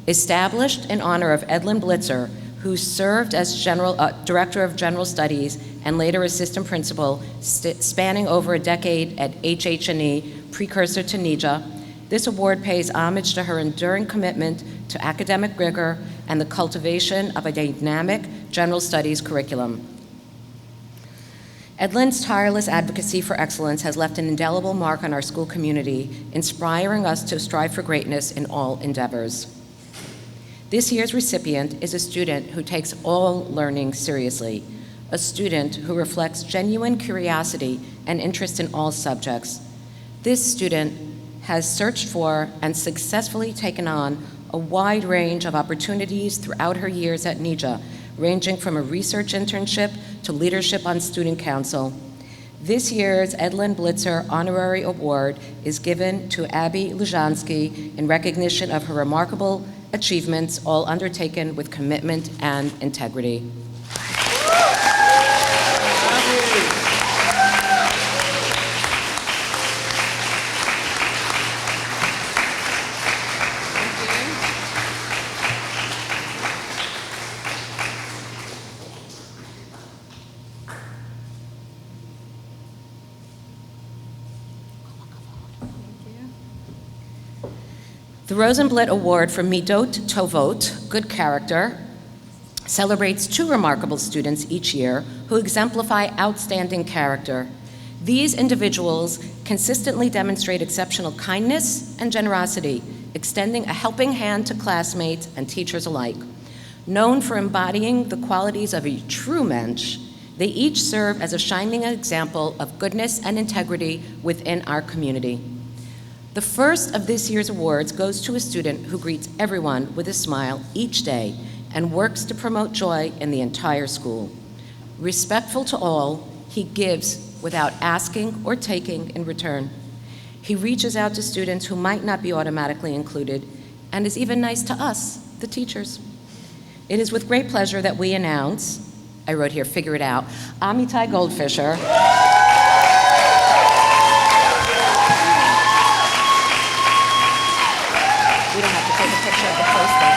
Established in honor of Edlin Blitzer, who served as Director of General Studies and later Assistant Principal, spanning over a decade at HH&E, precursor to NEJA, this award pays homage to her enduring commitment to academic rigor and the cultivation of a dynamic general studies curriculum. Edlin's tireless advocacy for excellence has left an indelible mark on our school community, inspiring us to strive for greatness in all endeavors. This year's recipient is a student who takes all learning seriously, a student who reflects genuine curiosity and interest in all subjects. This student has searched for and successfully taken on a wide range of opportunities throughout her years at NEJA, ranging from a research internship to leadership on student council. This year's Edlin Blitzer Honorary Award is given to Abby Lujansky in recognition of her remarkable achievements, all undertaken with commitment and integrity. The Rosenblatt Award for Midot Tovot, Good Character, celebrates two remarkable students each year who exemplify outstanding character. These individuals consistently demonstrate exceptional kindness and generosity, extending a helping hand to classmates and teachers alike. Known for embodying the qualities of a true mensch, they each serve as a shining example of goodness and integrity within our community. The first of this year's awards goes to a student who greets everyone with a smile each day and works to promote joy in the entire school. Respectful to all, he gives without asking or taking in return. He reaches out to students who might not be automatically included and is even nice to us, the teachers. It is with great pleasure that we announce, I wrote here, figure it out, Amitai Goldfisher. We don't have to take a picture of the poster.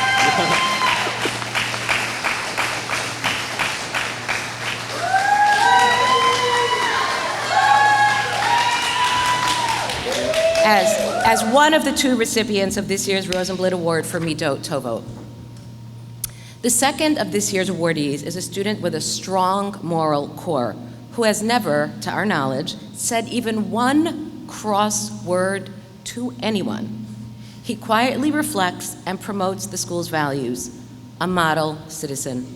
As one of the two recipients of this year's Rosenblatt Award for Midot Tovot. The second of this year's awardees is a student with a strong moral core who has never, to our knowledge, said even one cross word to anyone. He quietly reflects and promotes the school's values, a model citizen.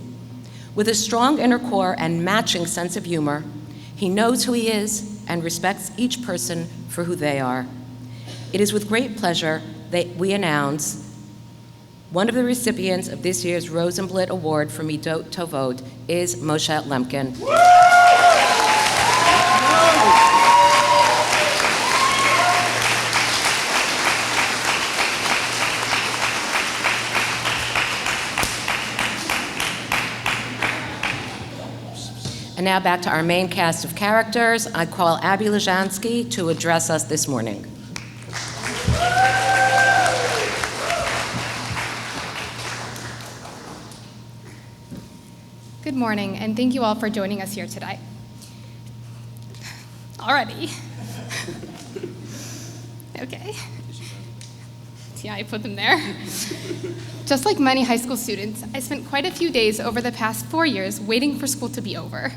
With a strong inner core and matching sense of humor, he knows who he is and respects each person for who they are. It is with great pleasure that we announce one of the recipients of this year's Rosenblatt Award for Midot Tovot is Moshe Lemkin. And now back to our main cast of characters. I call Abby Lujansky to address us this morning. Good morning, and thank you all for joining us here today. Already. Okay. Yeah, I put them there. Just like many high school students, I spent quite a few days over the past 4 years waiting for school to be over.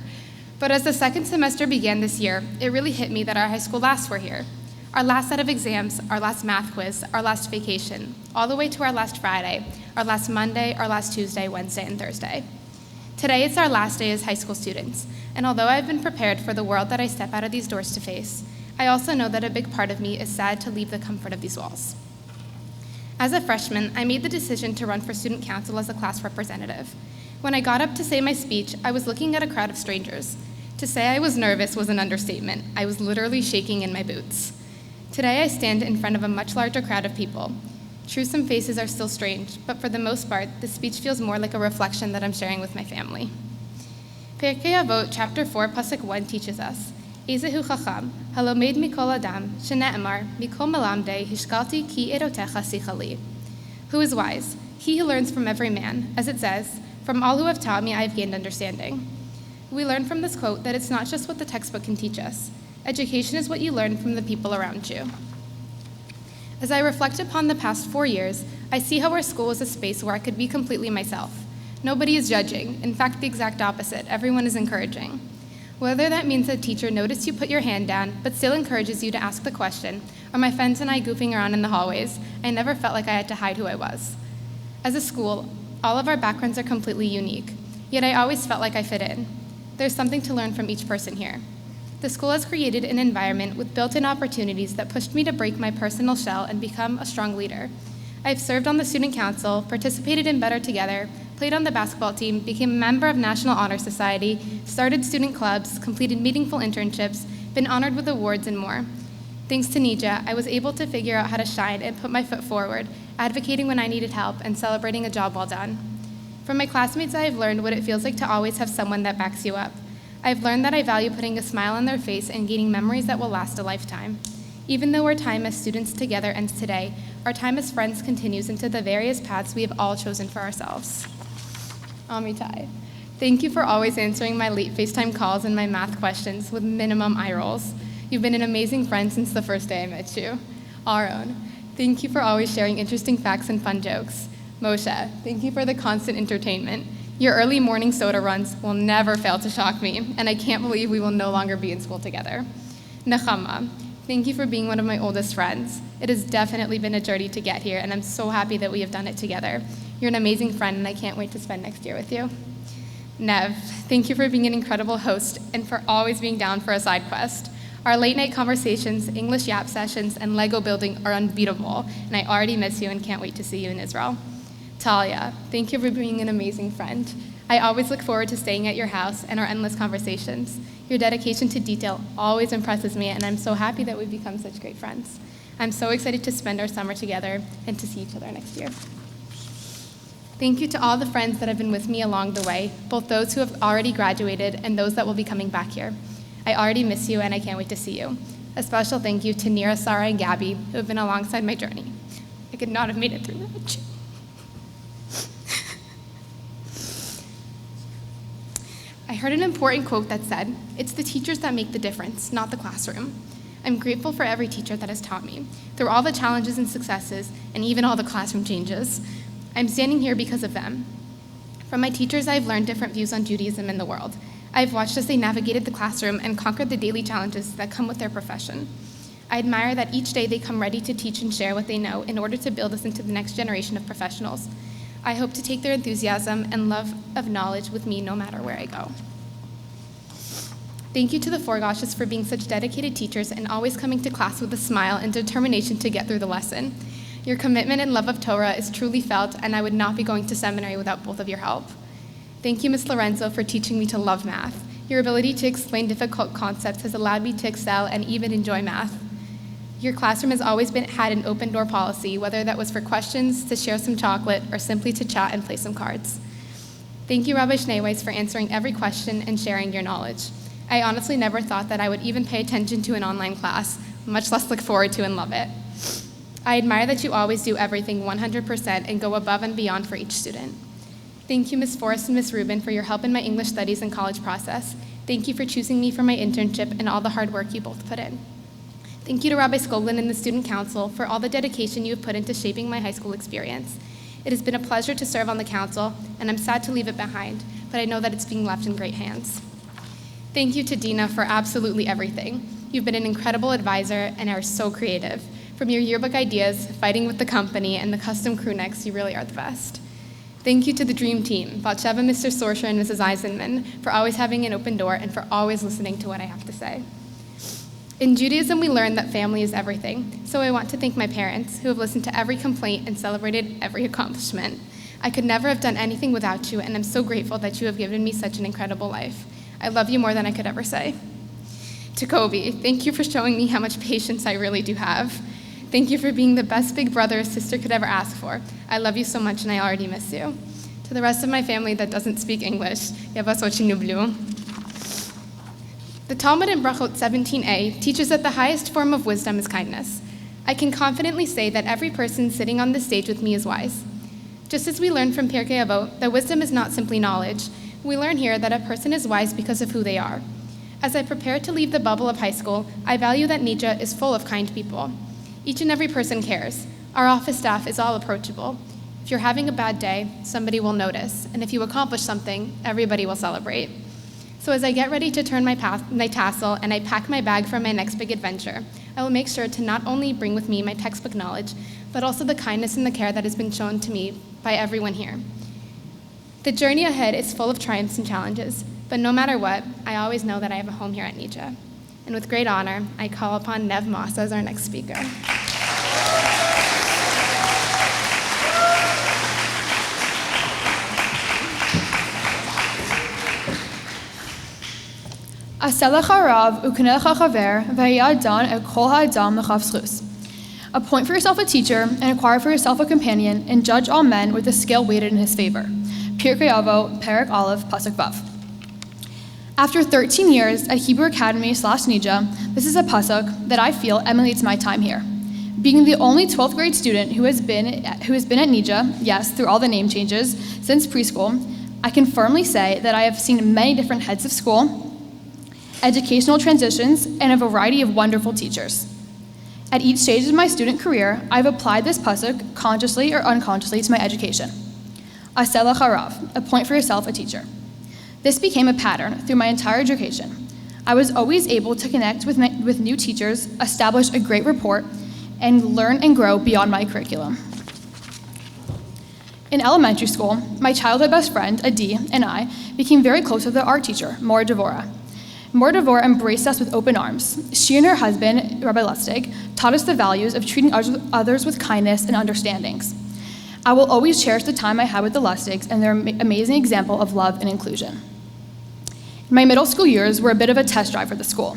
But as the second semester began this year, it really hit me that our high school lasts were here. Our last set of exams, our last math quiz, our last vacation, all the way to our last Friday, our last Monday, our last Tuesday, Wednesday, and Thursday. Today is our last day as high school students, and although I've been prepared for the world that I step out of these doors to face, I also know that a big part of me is sad to leave the comfort of these walls. As a freshman, I made the decision to run for student council as a class representative. When I got up to say my speech, I was looking at a crowd of strangers. To say I was nervous was an understatement. I was literally shaking in my boots. Today I stand in front of a much larger crowd of people. True, some faces are still strange, but for the most part, the speech feels more like a reflection that I'm sharing with my family. Pirkei Avot, chapter 4, pasuk 1 teaches us, Ezehu chacham, halomed mikol adam, shene'emar, mikol melamde, hishkalti ki erotecha sichali. Who is wise? He who learns from every man, as it says, from all who have taught me I have gained understanding. We learn from this quote that it's not just what the textbook can teach us. Education is what you learn from the people around you. As I reflect upon the past 4 years, I see how our school is a space where I could be completely myself. Nobody is judging. In fact, the exact opposite. Everyone is encouraging. Whether that means a teacher noticed you put your hand down, but still encourages you to ask the question, or my friends and I goofing around in the hallways, I never felt like I had to hide who I was. As a school, all of our backgrounds are completely unique, yet I always felt like I fit in. There's something to learn from each person here. The school has created an environment with built-in opportunities that pushed me to break my personal shell and become a strong leader. I've served on the student council, participated in Better Together, played on the basketball team, became a member of National Honor Society, started student clubs, completed meaningful internships, been honored with awards, and more. Thanks to NEJA, I was able to figure out how to shine and put my foot forward, advocating when I needed help and celebrating a job well done. From my classmates, I have learned what it feels like to always have someone that backs you up. I've learned that I value putting a smile on their face and gaining memories that will last a lifetime. Even though our time as students together ends today, our time as friends continues into the various paths we have all chosen for ourselves. Amitai, thank you for always answering my late FaceTime calls and my math questions with minimum eye rolls. You've been an amazing friend since the first day I met you. Aaron, thank you for always sharing interesting facts and fun jokes. Moshe, thank you for the constant entertainment. Your early morning soda runs will never fail to shock me, and I can't believe we will no longer be in school together. Nechama, thank you for being one of my oldest friends. It has definitely been a journey to get here, and I'm so happy that we have done it together. You're an amazing friend, and I can't wait to spend next year with you. Nev, thank you for being an incredible host and for always being down for a side quest. Our late night conversations, English yap sessions, and Lego building are unbeatable, and I already miss you and can't wait to see you in Israel. Talia, thank you for being an amazing friend. I always look forward to staying at your house and our endless conversations. Your dedication to detail always impresses me, and I'm so happy that we've become such great friends. I'm so excited to spend our summer together and to see each other next year. Thank you to all the friends that have been with me along the way, both those who have already graduated and those that will be coming back here. I already miss you, and I can't wait to see you. A special thank you to Nira, Sarah, and Gabby, who have been alongside my journey. I could not have made it through that. I heard an important quote that said, "It's the teachers that make the difference, not the classroom." I'm grateful for every teacher that has taught me, through all the challenges and successes, and even all the classroom changes. I'm standing here because of them. From my teachers, I've learned different views on Judaism and the world. I've watched as they navigated the classroom and conquered the daily challenges that come with their profession. I admire that each day they come ready to teach and share what they know in order to build us into the next generation of professionals. I hope to take their enthusiasm and love of knowledge with me no matter where I go. Thank you to the Forgoshes for being such dedicated teachers and always coming to class with a smile and determination to get through the lesson. Your commitment and love of Torah is truly felt, and I would not be going to seminary without both of your help. Thank you, Ms. Lorenzo, for teaching me to love math. Your ability to explain difficult concepts has allowed me to excel and even enjoy math. Your classroom has always had an open door policy, whether that was for questions, to share some chocolate, or simply to chat and play some cards. Thank you, Rabbi Schneeweiss, for answering every question and sharing your knowledge. I honestly never thought that I would even pay attention to an online class, much less look forward to and love it. I admire that you always do everything 100% and go above and beyond for each student. Thank you, Ms. Forrest and Ms. Rubin, for your help in my English studies and college process. Thank you for choosing me for my internship and all the hard work you both put in. Thank you to Rabbi Skoglin and the Student Council for all the dedication you have put into shaping my high school experience. It has been a pleasure to serve on the council, and I'm sad to leave it behind, but I know that it's being left in great hands. Thank you to Dina for absolutely everything. You've been an incredible advisor and are so creative. From your yearbook ideas, fighting with the company, and the custom crew necks, you really are the best. Thank you to the dream team, Batsheva, Mr. Sorsher, and Mrs. Eisenman, for always having an open door and for always listening to what I have to say. In Judaism, we learn that family is everything, so I want to thank my parents, who have listened to every complaint and celebrated every accomplishment. I could never have done anything without you, and I'm so grateful that you have given me such an incredible life. I love you more than I could ever say. To Kobe, thank you for showing me how much patience I really do have. Thank you for being the best big brother a sister could ever ask for. I love you so much, and I already miss you. To the rest of my family that doesn't speak English, я вас очень люблю. The Talmud in Brachot 17a teaches that the highest form of wisdom is kindness. I can confidently say that every person sitting on this stage with me is wise. Just as we learned from Pirkei Avot that wisdom is not simply knowledge, we learn here that a person is wise because of who they are. As I prepare to leave the bubble of high school, I value that NEJA is full of kind people. Each and every person cares. Our office staff is all approachable. If you're having a bad day, somebody will notice, and if you accomplish something, everybody will celebrate. So as I get ready to turn my tassel and I pack my bag for my next big adventure, I will make sure to not only bring with me my textbook knowledge, but also the kindness and the care that has been shown to me by everyone here. The journey ahead is full of triumphs and challenges, but no matter what, I always know that I have a home here at NEJA. And with great honor, I call upon Nev Moss as our next speaker. Aseh lecha rav u'kaneh lecha chaver v'haya dan et kol ha'adam lechav zchus. Appoint for yourself a teacher and acquire for yourself a companion and judge all men with a scale weighted in his favor. Pirkei Avot, Perek Aleph, Pasuk Vav. After 13 years at Hebrew Academy / NEJA, this is a pasuk that I feel emulates my time here. Being the only 12th grade student who has been at NEJA, yes, through all the name changes, since preschool, I can firmly say that I have seen many different heads of school, educational transitions, and a variety of wonderful teachers. At each stage of my student career, I've applied this pasuk consciously or unconsciously to my education. Aseh lecha rav, appoint for yourself a teacher. This became a pattern through my entire education. I was always able to connect with new teachers, establish a great rapport, and learn and grow beyond my curriculum. In elementary school, my childhood best friend, Adi, and I became very close with the art teacher, Mora Devora. Mora Devora embraced us with open arms. She and her husband, Rabbi Lustig, taught us the values of treating others with kindness and understandings. I will always cherish the time I had with the Lustigs and their amazing example of love and inclusion. My middle school years were a bit of a test drive for the school.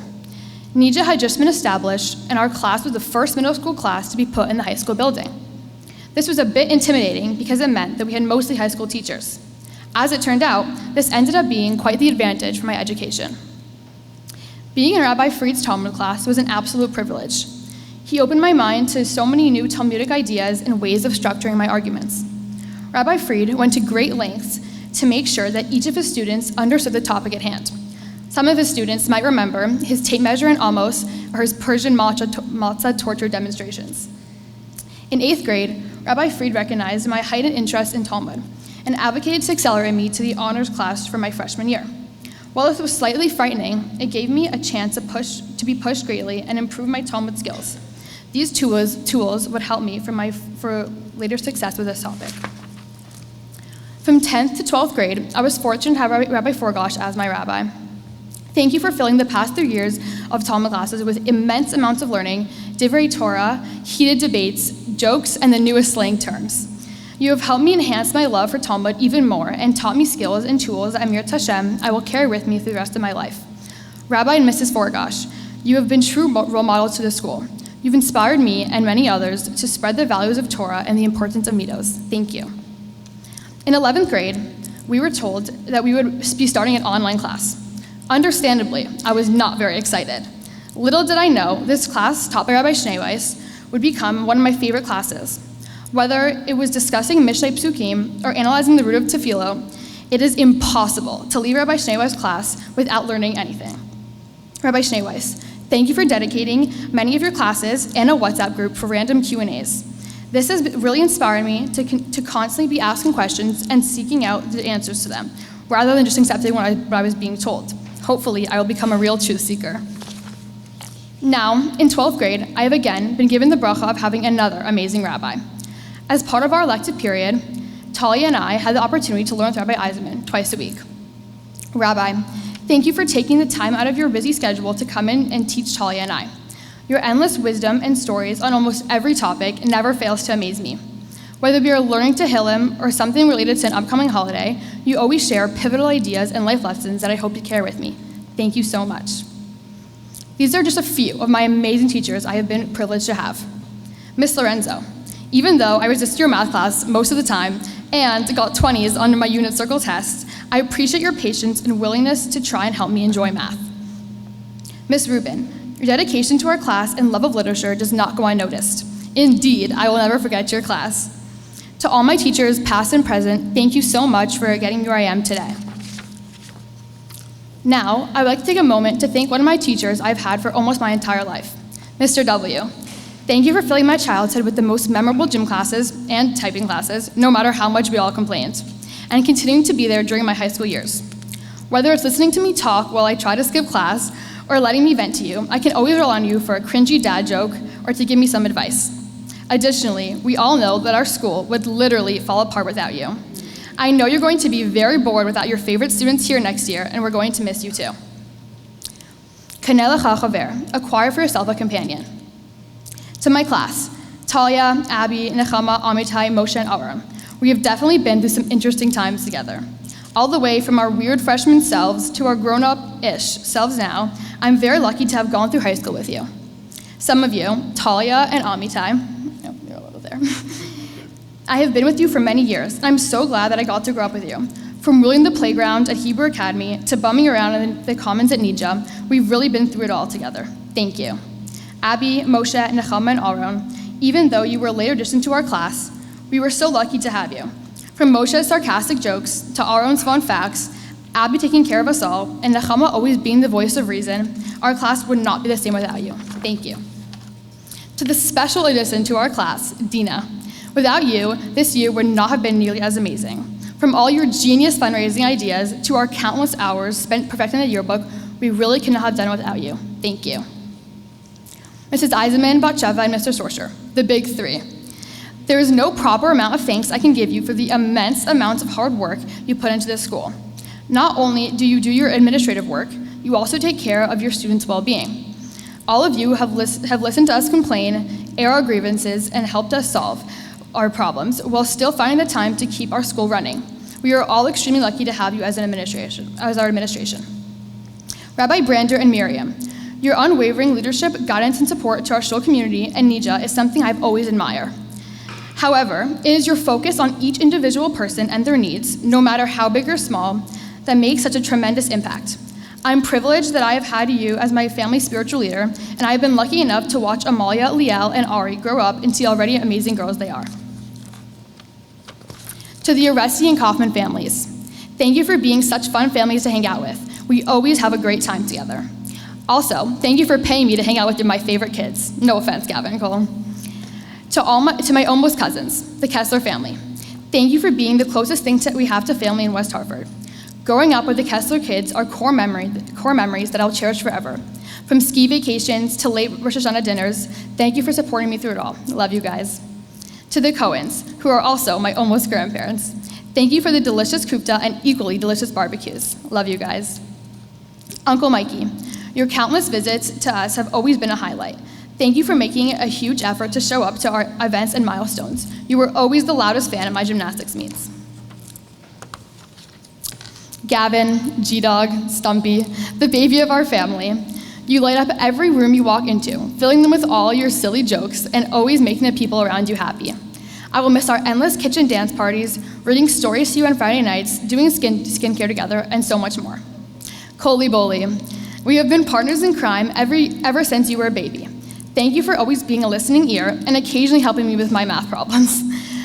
NEJA had just been established, and our class was the first middle school class to be put in the high school building. This was a bit intimidating because it meant that we had mostly high school teachers. As it turned out, this ended up being quite the advantage for my education. Being in Rabbi Fried's Talmud class was an absolute privilege. He opened my mind to so many new Talmudic ideas and ways of structuring my arguments. Rabbi Fried went to great lengths to make sure that each of his students understood the topic at hand. Some of his students might remember his tape measure in Amos or his Persian matzah torture demonstrations. In 8th grade, Rabbi Fried recognized my heightened interest in Talmud and advocated to accelerate me to the honors class for my freshman year. While this was slightly frightening, it gave me a chance to be pushed greatly and improve my Talmud skills. These tools would help me for later success with this topic. From 10th to 12th grade, I was fortunate to have Rabbi Forgosh as my rabbi. Thank you for filling the past 3 years of Talmud classes with immense amounts of learning, divrei Torah, heated debates, jokes, and the newest slang terms. You have helped me enhance my love for Talmud even more and taught me skills and tools that Amir Tashem I will carry with me through the rest of my life. Rabbi and Mrs. Forgosh, you have been true role models to the school. You've inspired me and many others to spread the values of Torah and the importance of middos. Thank you. In 11th grade, we were told that we would be starting an online class. Understandably, I was not very excited. Little did I know this class, taught by Rabbi Schneeweiss, would become one of my favorite classes. Whether it was discussing Mishneh Psukim or analyzing the root of Tefillah, it is impossible to leave Rabbi Schneeweiss' class without learning anything. Rabbi Schneeweiss, thank you for dedicating many of your classes and a WhatsApp group for random Q&As. This has really inspired me to constantly be asking questions and seeking out the answers to them, rather than just accepting what I was being told. Hopefully, I will become a real truth seeker. Now, in 12th grade, I have again been given the bracha of having another amazing rabbi. As part of our elective period, Talia and I had the opportunity to learn with Rabbi Eisenman twice a week. Rabbi, thank you for taking the time out of your busy schedule to come in and teach Talia and I. Your endless wisdom and stories on almost every topic never fails to amaze me. Whether we are learning Tehillim or something related to an upcoming holiday, you always share pivotal ideas and life lessons that I hope you carry with me. Thank you so much. These are just a few of my amazing teachers I have been privileged to have. Miss Lorenzo, Even though I resisted your math class most of the time and got 20s on my unit circle tests, I appreciate your patience and willingness to try and help me enjoy math. Miss Rubin, your dedication to our class and love of literature does not go unnoticed. Indeed, I will never forget your class. To all my teachers, past and present, thank you so much for getting me where I am today. Now, I would like to take a moment to thank one of my teachers I've had for almost my entire life, Mr. W. Thank you for filling my childhood with the most memorable gym classes and typing classes, no matter how much we all complained, and continuing to be there during my high school years. Whether it's listening to me talk while I try to skip class or letting me vent to you, I can always rely on you for a cringy dad joke or to give me some advice. Additionally, we all know that our school would literally fall apart without you. I know you're going to be very bored without your favorite students here next year, and we're going to miss you too. Kanela Chachaver, acquire for yourself a companion. To my class, Talia, Abby, Nechama, Amitai, Moshe, and Aram, we have definitely been through some interesting times together. All the way from our weird freshman selves to our grown-up-ish selves now, I'm very lucky to have gone through high school with you. Some of you, Talia and Amitai, you're a little there. I have been with you for many years, and I'm so glad that I got to grow up with you. From ruling the playground at Hebrew Academy to bumming around in the Commons at NEJA, we've really been through it all together. Thank you. Abby, Moshe, Nechama, and Aaron, even though you were a late addition to our class, we were so lucky to have you. From Moshe's sarcastic jokes to Aaron's fun facts, Abby taking care of us all, and Nechama always being the voice of reason, our class would not be the same without you. Thank you. To the special addition to our class, Dina. Without you, this year would not have been nearly as amazing. From all your genius fundraising ideas to our countless hours spent perfecting the yearbook, we really could not have done it without you. Thank you. Mrs. Eisenman, Batsheva, and Mr. Sorcerer, the big three. There is no proper amount of thanks I can give you for the immense amounts of hard work you put into this school. Not only do you do your administrative work, you also take care of your students' well-being. All of you have listened to us complain, air our grievances, and helped us solve our problems while still finding the time to keep our school running. We are all extremely lucky to have you as our administration. Rabbi Brander and Miriam, your unwavering leadership, guidance, and support to our shul community and NEJA is something I've always admired. However, it is your focus on each individual person and their needs, no matter how big or small, that makes such a tremendous impact. I'm privileged that I have had you as my family's spiritual leader, and I have been lucky enough to watch Amalia, Liel, and Ari grow up into the already amazing girls they are. To the Aresti and Kaufman families, thank you for being such fun families to hang out with. We always have a great time together. Also, thank you for paying me to hang out with my favorite kids. No offense, Gavin and Cole. To my almost cousins, the Kessler family, thank you for being the closest thing we have to family in West Hartford. Growing up with the Kessler kids are core memories that I'll cherish forever. From ski vacations to late Rosh Hashanah dinners, thank you for supporting me through it all. Love you guys. To the Cohens, who are also my almost grandparents, thank you for the delicious kufta and equally delicious barbecues. Love you guys. Uncle Mikey, your countless visits to us have always been a highlight. Thank you for making a huge effort to show up to our events and milestones. You were always the loudest fan at my gymnastics meets. Gavin, G-Dog, Stumpy, the baby of our family. You light up every room you walk into, filling them with all your silly jokes and always making the people around you happy. I will miss our endless kitchen dance parties, reading stories to you on Friday nights, doing skincare together, and so much more. Coley Bowley, we have been partners in crime ever since you were a baby. Thank you for always being a listening ear and occasionally helping me with my math problems.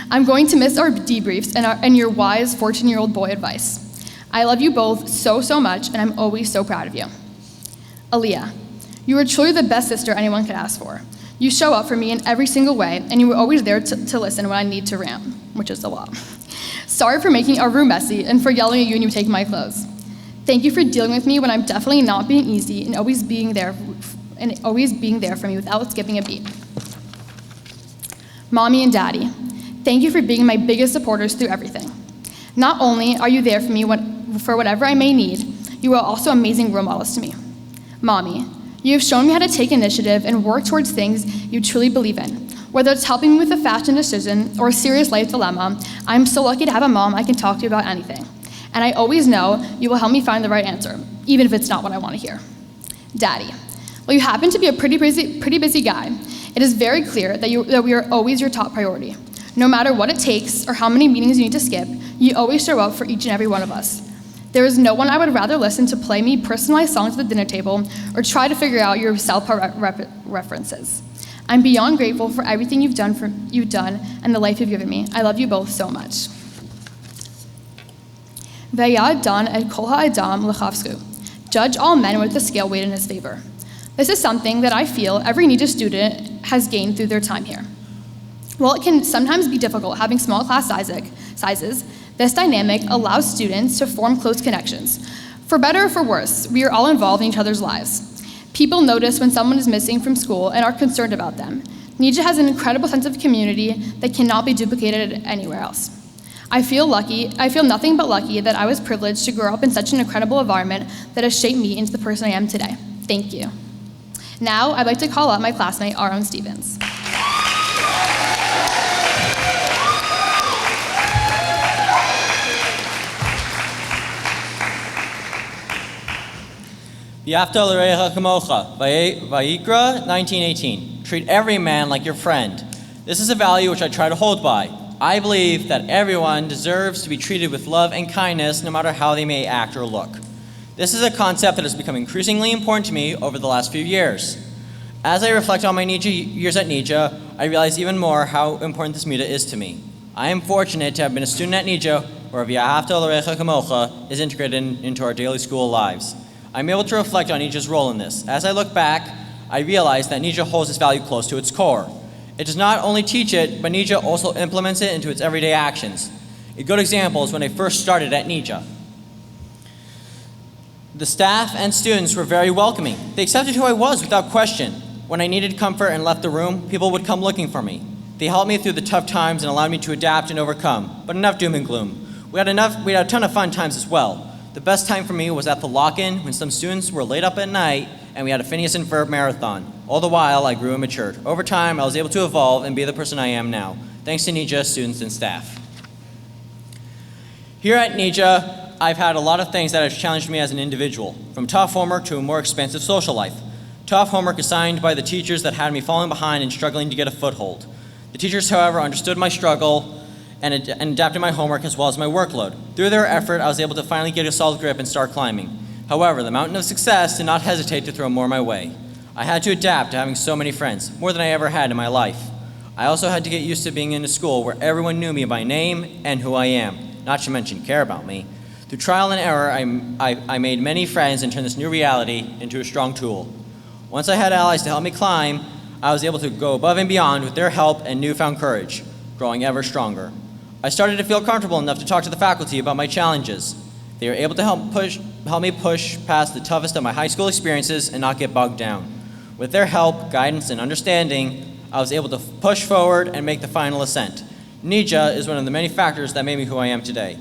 I'm going to miss our debriefs and your wise 14-year-old boy advice. I love you both so much, and I'm always so proud of you. Aaliyah, you are truly the best sister anyone could ask for. You show up for me in every single way, and you were always there to listen when I need to rant, which is a lot. Sorry for making our room messy and for yelling at you when you take my clothes. Thank you for dealing with me when I'm definitely not being easy and always being there for me without skipping a beat. Mommy and Daddy, thank you for being my biggest supporters through everything. Not only are you there for me for whatever I may need, you are also amazing role models to me. Mommy, you have shown me how to take initiative and work towards things you truly believe in. Whether it's helping me with a fashion decision or a serious life dilemma, I'm so lucky to have a mom I can talk to about anything. And I always know you will help me find the right answer, even if it's not what I want to hear. Daddy, well, you happen to be a pretty busy guy. It is very clear that we are always your top priority. No matter what it takes or how many meetings you need to skip, you always show up for each and every one of us. There is no one I would rather listen to play me personalized songs at the dinner table or try to figure out your self-help references. I'm beyond grateful for everything you've done and the life you've given me. I love you both so much. Vayad dan et kol ha'adam l'chavsku. Judge all men with the scale weighed in his favor. This is something that I feel every NEJA student has gained through their time here. While it can sometimes be difficult having small class sizes, this dynamic allows students to form close connections. For better or for worse, we are all involved in each other's lives. People notice when someone is missing from school and are concerned about them. NEJA has an incredible sense of community that cannot be duplicated anywhere else. I feel nothing but lucky that I was privileged to grow up in such an incredible environment that has shaped me into the person I am today. Thank you. Now, I'd like to call up my classmate, Aaron Stevens. V'yafta l'recha kamocha, Vayikra 19:18. Treat every man like your friend. This is a value which I try to hold by. I believe that everyone deserves to be treated with love and kindness no matter how they may act or look. This is a concept that has become increasingly important to me over the last few years. As I reflect on my years at NEJA, I realize even more how important this midah is to me. I am fortunate to have been a student at NEJA where V'yafta l'recha kamocha is integrated into our daily school lives. I'm able to reflect on NEJA's role in this. As I look back, I realize that NEJA holds this value close to its core. It does not only teach it, but NEJA also implements it into its everyday actions. A good example is when I first started at NEJA. The staff and students were very welcoming. They accepted who I was without question. When I needed comfort and left the room, people would come looking for me. They helped me through the tough times and allowed me to adapt and overcome, but enough doom and gloom. We had a ton of fun times as well. The best time for me was at the lock-in when some students were late up at night and we had a Phineas and Ferb marathon. All the while, I grew and matured. Over time, I was able to evolve and be the person I am now, thanks to NEJA students and staff. Here at NEJA, I've had a lot of things that have challenged me as an individual, from tough homework to a more expansive social life. Tough homework assigned by the teachers that had me falling behind and struggling to get a foothold. The teachers, however, understood my struggle and adapted my homework as well as my workload. Through their effort, I was able to finally get a solid grip and start climbing. However, the mountain of success did not hesitate to throw more my way. I had to adapt to having so many friends, more than I ever had in my life. I also had to get used to being in a school where everyone knew me by name and who I am, not to mention care about me. Through trial and error, I made many friends and turned this new reality into a strong tool. Once I had allies to help me climb, I was able to go above and beyond with their help and newfound courage, growing ever stronger. I started to feel comfortable enough to talk to the faculty about my challenges. They were able to help me push past the toughest of my high school experiences and not get bogged down. With their help, guidance, and understanding, I was able to push forward and make the final ascent. NEJA is one of the many factors that made me who I am today.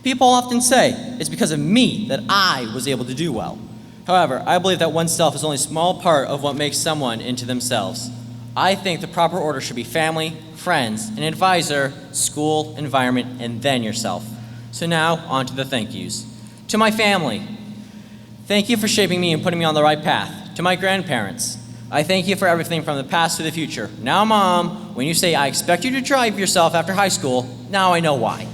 People often say it's because of me that I was able to do well. However, I believe that oneself is only a small part of what makes someone into themselves. I think the proper order should be family, friends, an advisor, school, environment, and then yourself. So now, on to the thank yous. To my family, thank you for shaping me and putting me on the right path. To my grandparents, I thank you for everything from the past to the future. Now, Mom, when you say I expect you to drive yourself after high school, now I know why.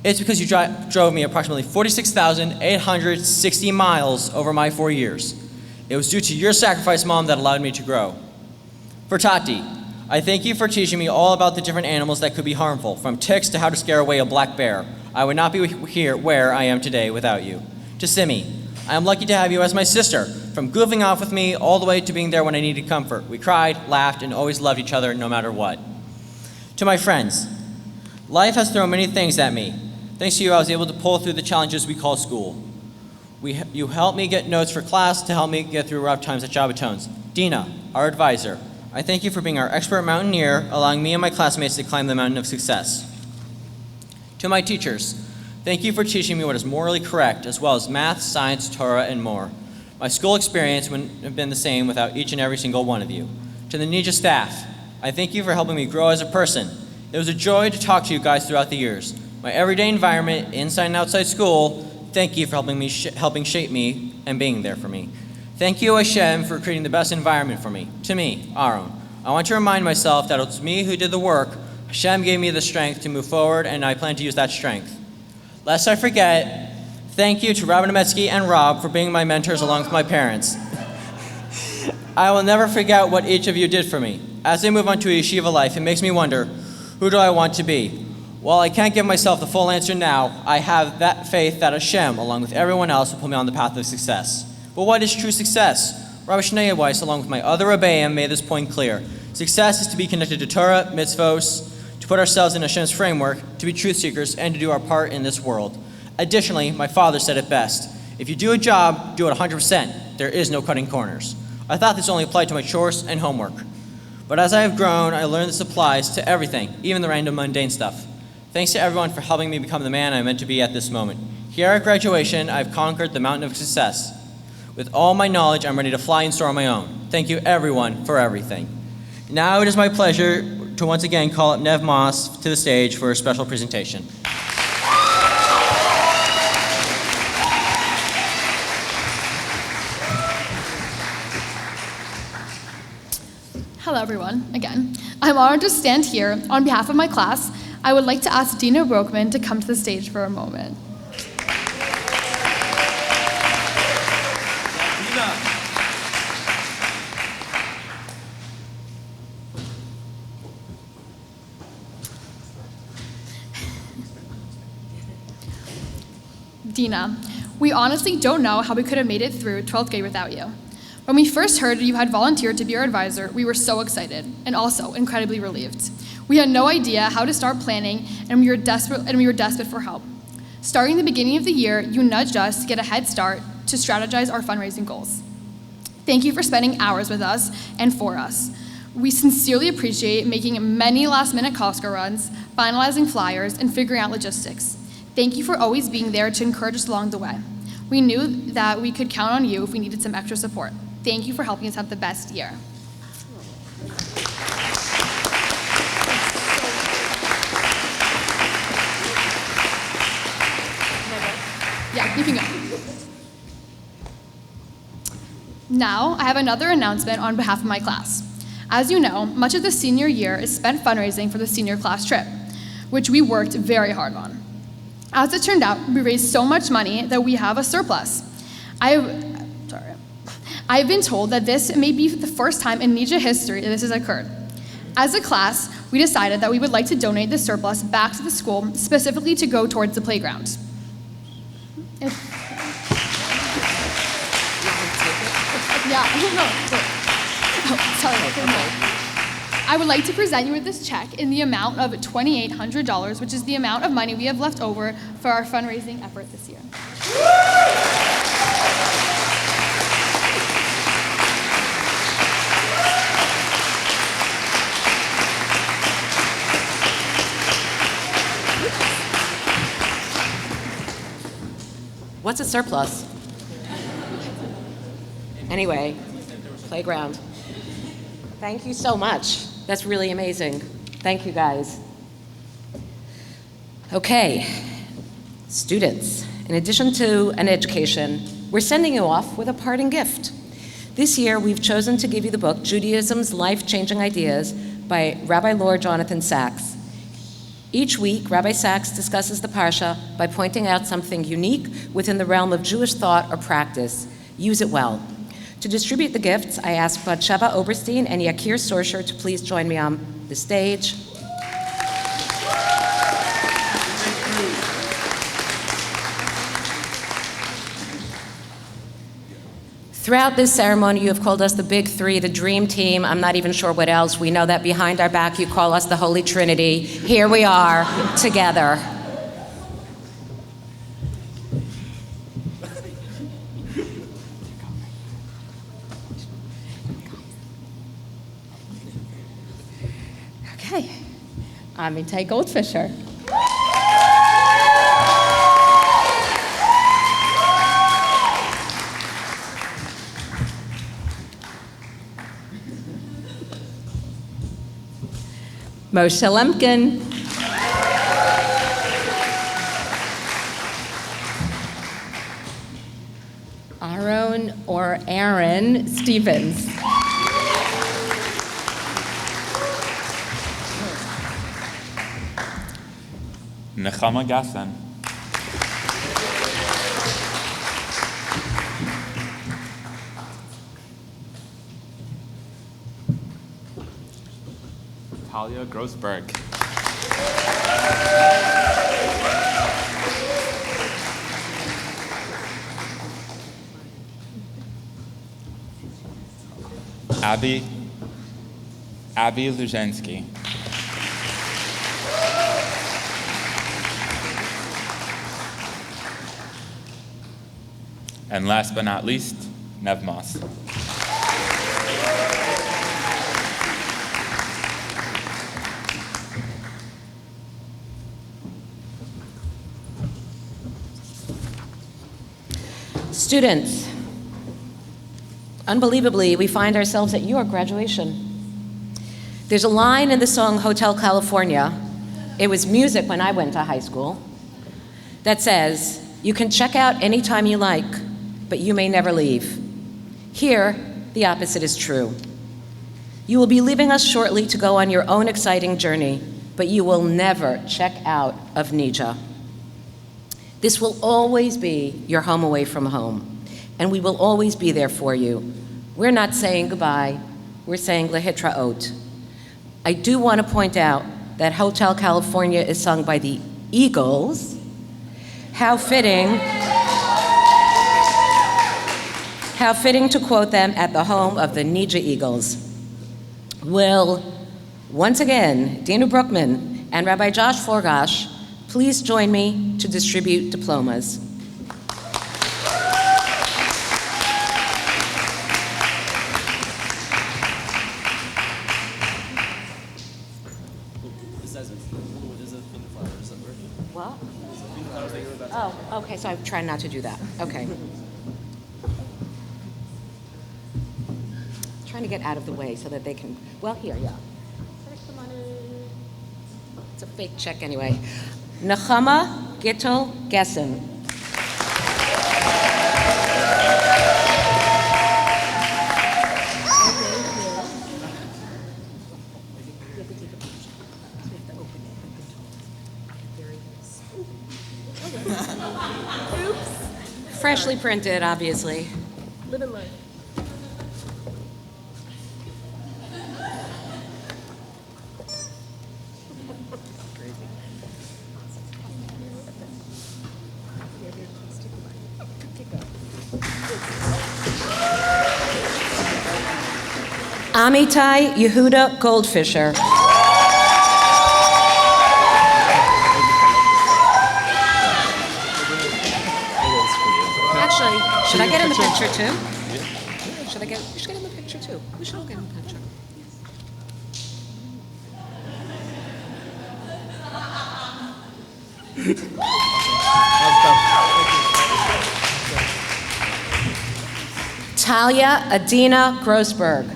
It's because you drove me approximately 46,860 miles over my 4 years. It was due to your sacrifice, Mom, that allowed me to grow. For Tati, I thank you for teaching me all about the different animals that could be harmful, from ticks to how to scare away a black bear. I would not be here where I am today without you. To Simi, I am lucky to have you as my sister, from goofing off with me all the way to being there when I needed comfort. We cried, laughed, and always loved each other no matter what. To my friends, life has thrown many things at me. Thanks to you, I was able to pull through the challenges we call school. You helped me get notes for class to help me get through rough times at Jabbatones. Dina, our advisor, I thank you for being our expert mountaineer, allowing me and my classmates to climb the mountain of success. To my teachers, thank you for teaching me what is morally correct, as well as math, science, Torah, and more. My school experience wouldn't have been the same without each and every single one of you. To the NEJA staff, I thank you for helping me grow as a person. It was a joy to talk to you guys throughout the years. My everyday environment, inside and outside school, thank you for helping shape me and being there for me. Thank you, Hashem, for creating the best environment for me. To me, Aaron, I want to remind myself that it was me who did the work. Hashem gave me the strength to move forward, and I plan to use that strength. Lest I forget, thank you to Rabbi Nemetsky and Rob for being my mentors along with my parents. I will never forget what each of you did for me. As I move on to a yeshiva life, it makes me wonder, who do I want to be? While I can't give myself the full answer now, I have that faith that Hashem, along with everyone else, will put me on the path of success. But what is true success? Rabbi Shnei Weiss, along with my other Rebbeim, made this point clear. Success is to be connected to Torah, mitzvos, to put ourselves in Hashem's framework, to be truth seekers, and to do our part in this world. Additionally, my father said it best. If you do a job, do it 100%. There is no cutting corners. I thought this only applied to my chores and homework. But as I have grown, I learned this applies to everything, even the random mundane stuff. Thanks to everyone for helping me become the man I'm meant to be at this moment. Here at graduation, I've conquered the mountain of success. With all my knowledge, I'm ready to fly and soar on my own. Thank you, everyone, for everything. Now it is my pleasure to once again call up Nev Moss to the stage for a special presentation. Hello, everyone, again. I'm honored to stand here on behalf of my class. I would like to ask Dina Broekman to come to the stage for a moment. Dina, we honestly don't know how we could have made it through 12th grade without you. When we first heard you had volunteered to be our advisor, we were so excited and also incredibly relieved. We had no idea how to start planning, and we were desperate for help. Starting the beginning of the year, you nudged us to get a head start to strategize our fundraising goals. Thank you for spending hours with us and for us. We sincerely appreciate making many last-minute Costco runs, finalizing flyers, and figuring out logistics. Thank you for always being there to encourage us along the way. We knew that we could count on you if we needed some extra support. Thank you for helping us have the best year. Yeah, you can go. Now, I have another announcement on behalf of my class. As you know, much of the senior year is spent fundraising for the senior class trip, which we worked very hard on. As it turned out, we raised so much money that we have a surplus. I've been told that this may be the first time in NEJA history that this has occurred. As a class, we decided that we would like to donate the surplus back to the school, specifically to go towards the playground. I would like to present you with this check in the amount of $2,800, which is the amount of money we have left over for our fundraising effort this year. What's a surplus? Anyway, playground. Thank you so much. That's really amazing. Thank you, guys. Okay, students, in addition to an education, we're sending you off with a parting gift. This year, we've chosen to give you the book, Judaism's Life-Changing Ideas by Rabbi Lord Jonathan Sachs. Each week, Rabbi Sachs discusses the Parsha by pointing out something unique within the realm of Jewish thought or practice. Use it well. To distribute the gifts, I ask Batsheva Oberstein and Yakir Sorsher to please join me on the stage. Throughout this ceremony, you have called us the Big Three, the Dream Team. I'm not even sure what else. We know that behind our back you call us the Holy Trinity. Here we are, together. Okay, I'm Itai Goldfisher. Moshe Lemkin. Aaron or Aaron Stevens. Nechama Gassan. Talia Grossberg. Abby Luzensky. And last but not least, Nev Moss. Students, unbelievably, we find ourselves at your graduation. There's a line in the song Hotel California, it was music when I went to high school, that says, "You can check out anytime you like, but you may never leave." Here, the opposite is true. You will be leaving us shortly to go on your own exciting journey, but you will never check out of NEJA. This will always be your home away from home, and we will always be there for you. We're not saying goodbye, we're saying lehitraot. I do want to point out that Hotel California is sung by the Eagles. How fitting to quote them at the home of the NEJA Eagles. Will, once again, Dina Brookman and Rabbi Josh Forgash please join me to distribute diplomas. What? Oh, okay, so I'm trying not to do that. Okay. Trying to get out of the way so that they can, well, here, yeah. It's a fake check anyway. Nechama Gittel Gessen. Freshly printed, obviously. Live and learn. Amitai Yehuda Goldfisher. Actually, should I get in the picture too? Should I get? We should get in the picture too. We should all get in the picture. Talia Adina Grossberg.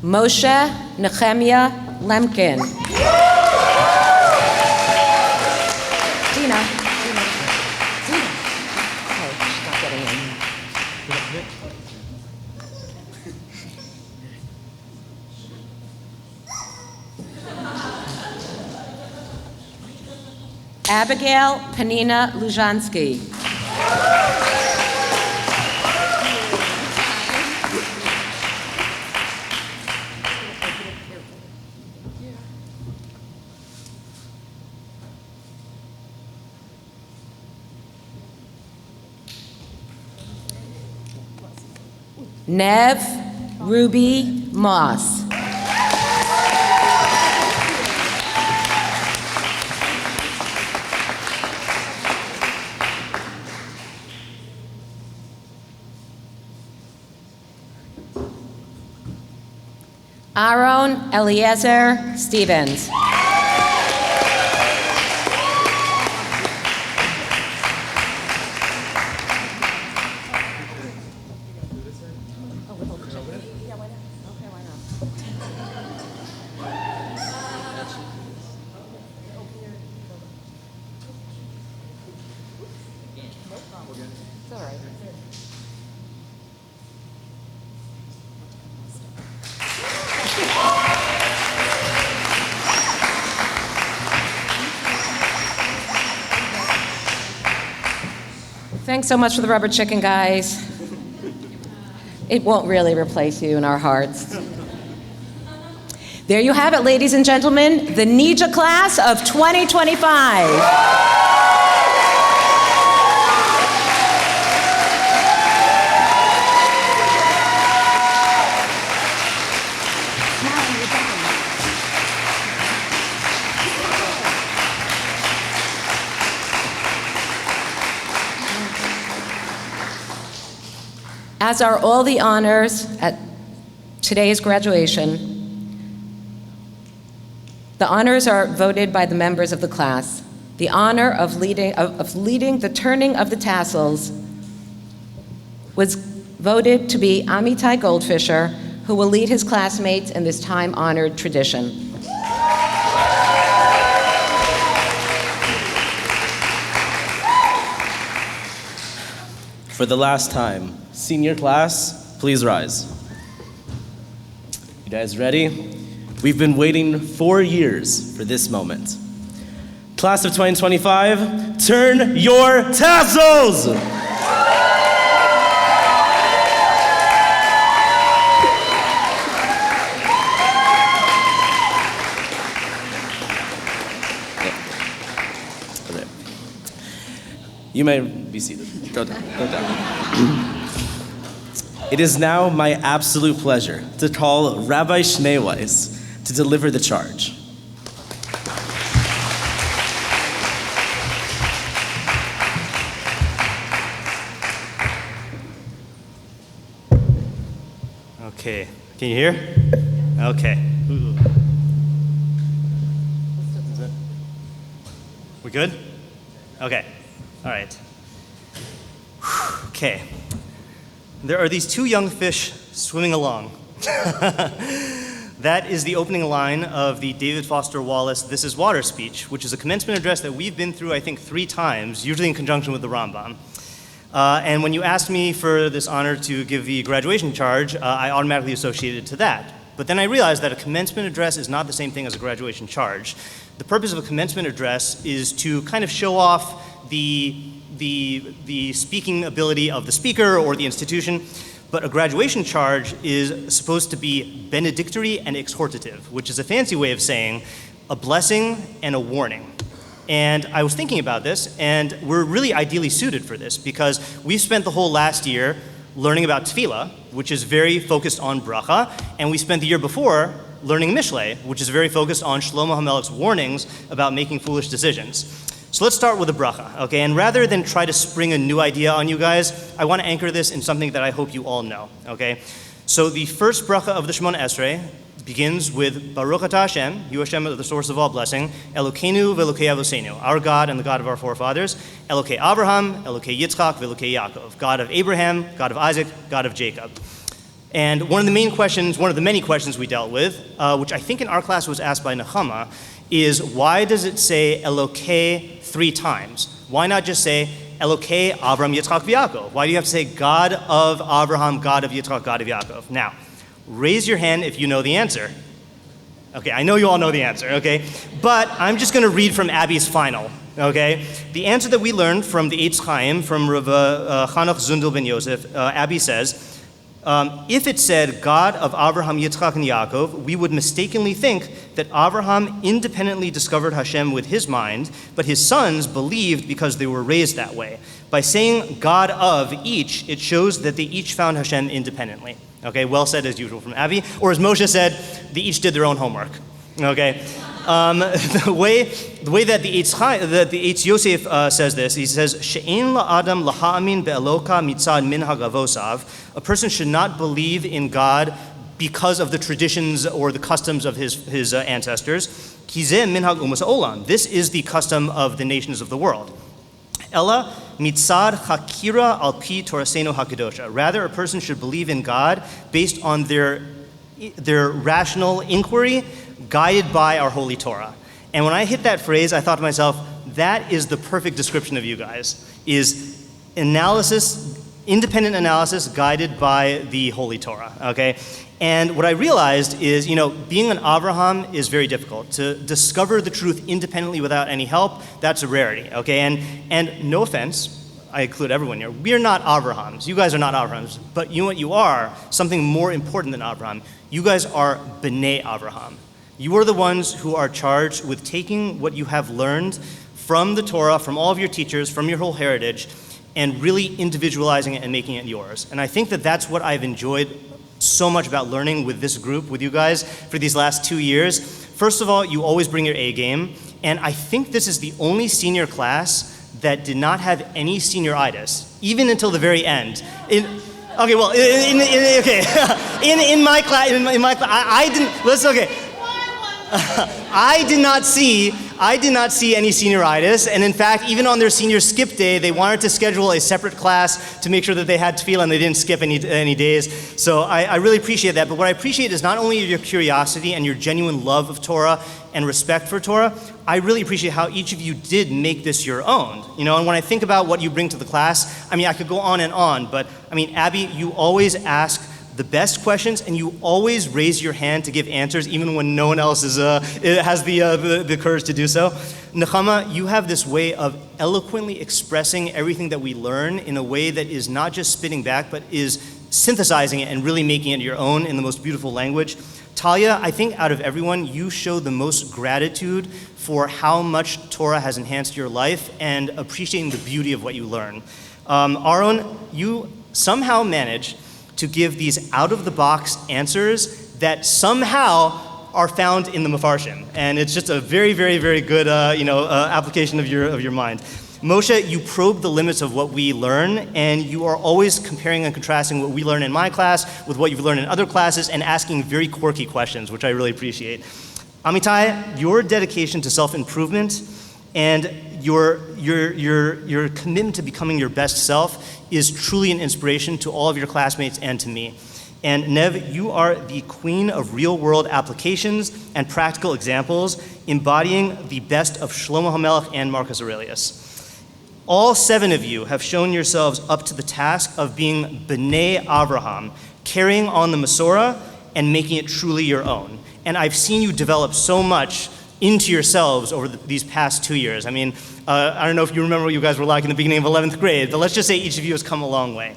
Moshe Nehemiah Lemkin. Dina. Oh, she's not getting in. Abigail Panina Lujansky. Nev Ruby Moss. Aaron Eliezer Stevens. all right. Thanks so much for the rubber chicken, guys. It won't really replace you in our hearts. There you have it, ladies and gentlemen, the NEJA class of 2025. As are all the honors at today's graduation, the honors are voted by the members of the class. The honor of leading the turning of the tassels was voted to be Amitai Goldfisher, who will lead his classmates in this time-honored tradition. For the last time, senior class, please rise. You guys ready? We've been waiting 4 years for this moment. Class of 2025, turn your tassels! You may be seated. Go down. It is now my absolute pleasure to call Rabbi Schneeweiss to deliver the charge. Okay, can you hear? Okay. We good? Okay, all right. Okay. There are these two young fish swimming along. That is the opening line of the David Foster Wallace This Is Water speech, which is a commencement address that we've been through, I think, 3 times, usually in conjunction with the Rambam. And when you asked me for this honor to give the graduation charge, I automatically associated it to that. But then I realized that a commencement address is not the same thing as a graduation charge. The purpose of a commencement address is to kind of show off the speaking ability of the speaker or the institution. But a graduation charge is supposed to be benedictory and exhortative, which is a fancy way of saying a blessing and a warning. And I was thinking about this, and we're really ideally suited for this because we've spent the whole last year learning about tefillah, which is very focused on bracha, and we spent the year before learning Mishlei, which is very focused on Shlomo HaMelech's warnings about making foolish decisions. So let's start with the bracha, okay? And rather than try to spring a new idea on you guys, I want to anchor this in something that I hope you all know, okay? So the first bracha of the Shemona Esrei begins with Baruch Atah Hashem, you Hashem are the source of all blessing, Elokeinu v'Elokei Avoseinu, our God and the God of our forefathers, Elokei Abraham, Elokei Yitzchak v'Elokei Yaakov, God of Abraham, God of Isaac, God of Jacob. And one of the many questions we dealt with, which I think in our class was asked by Nechama, is why does it say Elokei 3 times? Why not just say Elokei Avraham Yitzchak v'Yaakov? Why do you have to say God of Abraham, God of Yitzchak, God of Yaakov? Now, raise your hand if you know the answer. Okay, I know you all know the answer, okay? But I'm just going to read from Abby's final, okay? The answer that we learned from the Eitz Chaim, from Rav Chanach Zundel ben Yosef, Abby says, if it said God of Abraham, Yitzchak, and Yaakov, we would mistakenly think that Abraham independently discovered Hashem with his mind, but his sons believed because they were raised that way. By saying God of each, it shows that they each found Hashem independently. Okay, well said as usual from Abby. Or as Moshe said, they each did their own homework. Okay. The way that the Eitz Yosef says this, he says, She'en la'adam laha'amin be'eloka mitzad minhag avosav. A person should not believe in God because of the traditions or the customs of his ancestors. Kizeh minhag umas olam. This is the custom of the nations of the world. Ella mitzad hakira al pi torasenu hakadosha. Rather, a person should believe in God based on their rational inquiry, guided by our holy Torah. And when I hit that phrase, I thought to myself, that is the perfect description of you guys, is independent analysis guided by the Holy Torah, okay? And what I realized is, being an Avraham is very difficult. To discover the truth independently without any help, that's a rarity, okay? And no offense, I include everyone here, we're not Avrahams. You guys are not Avrahams, but you know what you are? Something more important than Avraham. You guys are B'nai Avraham. You are the ones who are charged with taking what you have learned from the Torah, from all of your teachers, from your whole heritage, and really individualizing it and making it yours. And I think that that's what I've enjoyed so much about learning with this group, with you guys, for these last 2 years. First of all, you always bring your A game, and I think this is the only senior class that did not have any senioritis, even until the very end. In my class, I didn't. Listen, okay. I did not see any senioritis, and in fact, even on their senior skip day, they wanted to schedule a separate class to make sure that they had tefillah and they didn't skip any days. So I really appreciate that. But what I appreciate is not only your curiosity and your genuine love of Torah and respect for Torah, I really appreciate how each of you did make this your own. And when I think about what you bring to the class, I could go on, but Abby, you always ask the best questions, and you always raise your hand to give answers, even when no one else has the courage to do so. Nechama, you have this way of eloquently expressing everything that we learn in a way that is not just spitting back, but is synthesizing it and really making it your own in the most beautiful language. Talia, I think out of everyone, you show the most gratitude for how much Torah has enhanced your life and appreciating the beauty of what you learn. Aaron, you somehow manage to give these out-of-the-box answers that somehow are found in the Mefarshim. And it's just a very, very, very good application of your mind. Moshe, you probe the limits of what we learn, and you are always comparing and contrasting what we learn in my class with what you've learned in other classes and asking very quirky questions, which I really appreciate. Amitai, your dedication to self-improvement and your commitment to becoming your best self is truly an inspiration to all of your classmates and to me. And Nev, you are the queen of real-world applications and practical examples, embodying the best of Shlomo HaMelech and Marcus Aurelius. All 7 of you have shown yourselves up to the task of being B'nai Avraham, carrying on the Masorah and making it truly your own. And I've seen you develop so much into yourselves over these past 2 years. I don't know if you remember what you guys were like in the beginning of 11th grade, but let's just say each of you has come a long way.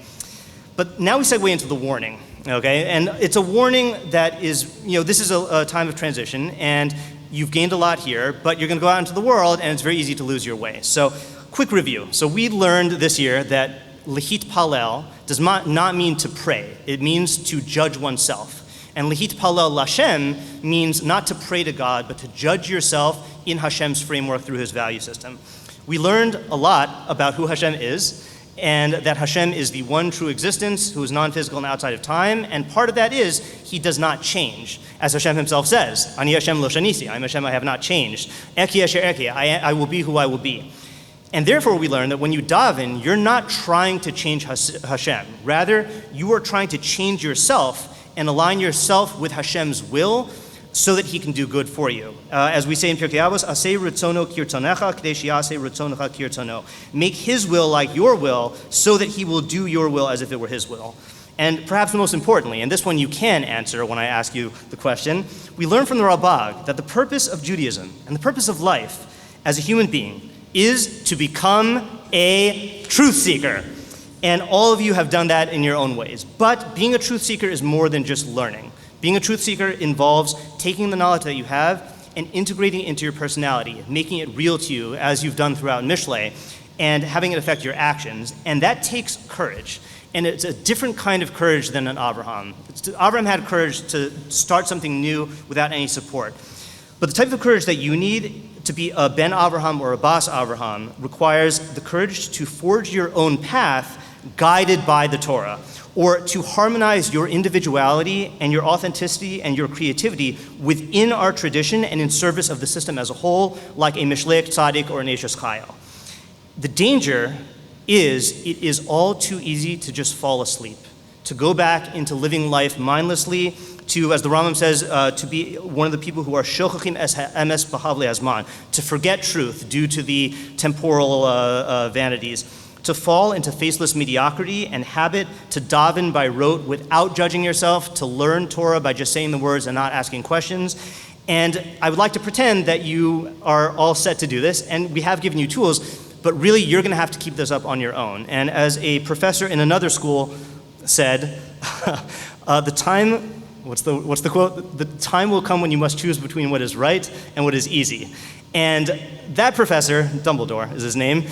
But now we segue into the warning, okay? And it's a warning that is, this is a time of transition, and you've gained a lot here, but you're gonna go out into the world, and it's very easy to lose your way. So, quick review. So we learned this year that lehit palel does not mean to pray. It means to judge oneself. And lehit palel Lashem means not to pray to God, but to judge yourself in Hashem's framework through his value system. We learned a lot about who Hashem is, and that Hashem is the one true existence who is non-physical and outside of time, and part of that is he does not change. As Hashem himself says, Ani Hashem lo shanisi, I am Hashem, I have not changed. Eki asher eki, I will be who I will be. And therefore we learn that when you daven, you're not trying to change Hashem. Rather, you are trying to change yourself and align yourself with Hashem's will so that he can do good for you. As we say in Pirkei Avos, Aseh ritzono kirtonecha k'dei she'aseh ritzonecha kirtono. Make his will like your will so that he will do your will as if it were his will. And perhaps most importantly, and this one you can answer when I ask you the question, we learn from the Ralbag that the purpose of Judaism and the purpose of life as a human being is to become a truth seeker. And all of you have done that in your own ways. But being a truth seeker is more than just learning. Being a truth seeker involves taking the knowledge that you have and integrating it into your personality, making it real to you as you've done throughout Mishlei, and having it affect your actions. And that takes courage. And it's a different kind of courage than an Abraham. Abraham had courage to start something new without any support. But the type of courage that you need to be a Ben Avraham or a Bas Avraham requires the courage to forge your own path guided by the Torah, or to harmonize your individuality and your authenticity and your creativity within our tradition and in service of the system as a whole, like a Mishleach Tzaddik or an Eishes Chayil. The danger is it is all too easy to just fall asleep, to go back into living life mindlessly, to, as the Rambam says, to be one of the people who are shochachim es b'havle hazman, to forget truth due to the temporal vanities, to fall into faceless mediocrity and habit to daven by rote without judging yourself, to learn Torah by just saying the words and not asking questions. And I would like to pretend that you are all set to do this, and we have given you tools, but really you're going to have to keep this up on your own. And as a professor in another school said, the time, what's the quote? The time will come when you must choose between what is right and what is easy. And that professor, Dumbledore is his name,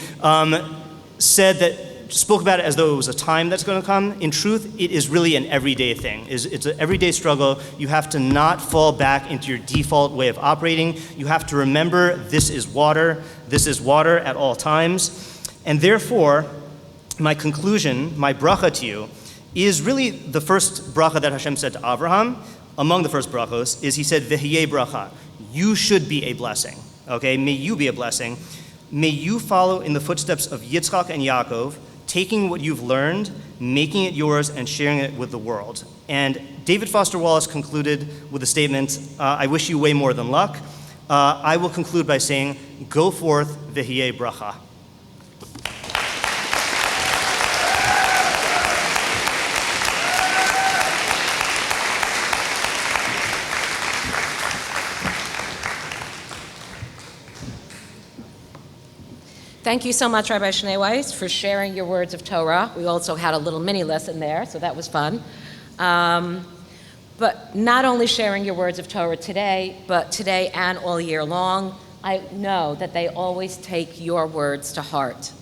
spoke about it as though it was a time that's going to come. In truth, it is really an everyday thing. It's an everyday struggle. You have to not fall back into your default way of operating. You have to remember this is water at all times. And therefore, my conclusion, my bracha to you, is really the first bracha that Hashem said to Avraham. Among the first brachos is he said, V'hiyeh bracha. You should be a blessing. Okay, may you be a blessing. May you follow in the footsteps of Yitzchak and Yaakov, taking what you've learned, making it yours, and sharing it with the world. And David Foster Wallace concluded with a statement, I wish you way more than luck. I will conclude by saying, go forth, v'hiyeh bracha. Thank you so much, Rabbi Schneeweiss, for sharing your words of Torah. We also had a little mini lesson there, so that was fun. But not only sharing your words of Torah today, but today and all year long, I know that they always take your words to heart.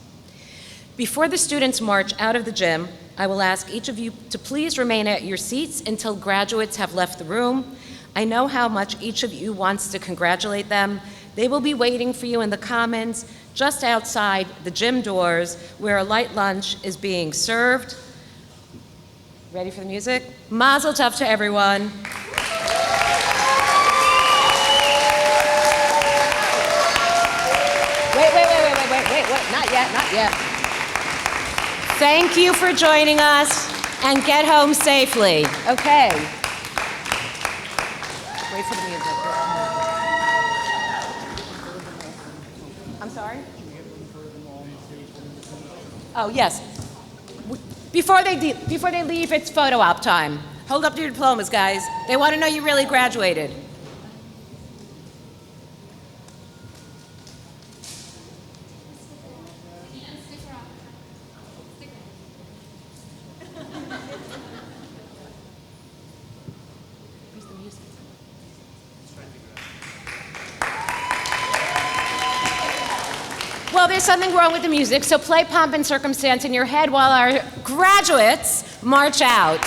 Before the students march out of the gym, I will ask each of you to please remain at your seats until graduates have left the room. I know how much each of you wants to congratulate them. They will be waiting for you in the commons, just outside the gym doors, where a light lunch is being served. Ready for the music? Mazel tov to everyone. Wait, not yet. Thank you for joining us, and get home safely. Okay. Wait for the music. I'm sorry? Oh, yes. Before they leave, it's photo op time. Hold up your diplomas, guys. They want to know you really graduated. Well, there's something wrong with the music, so play Pomp and Circumstance in your head while our graduates march out.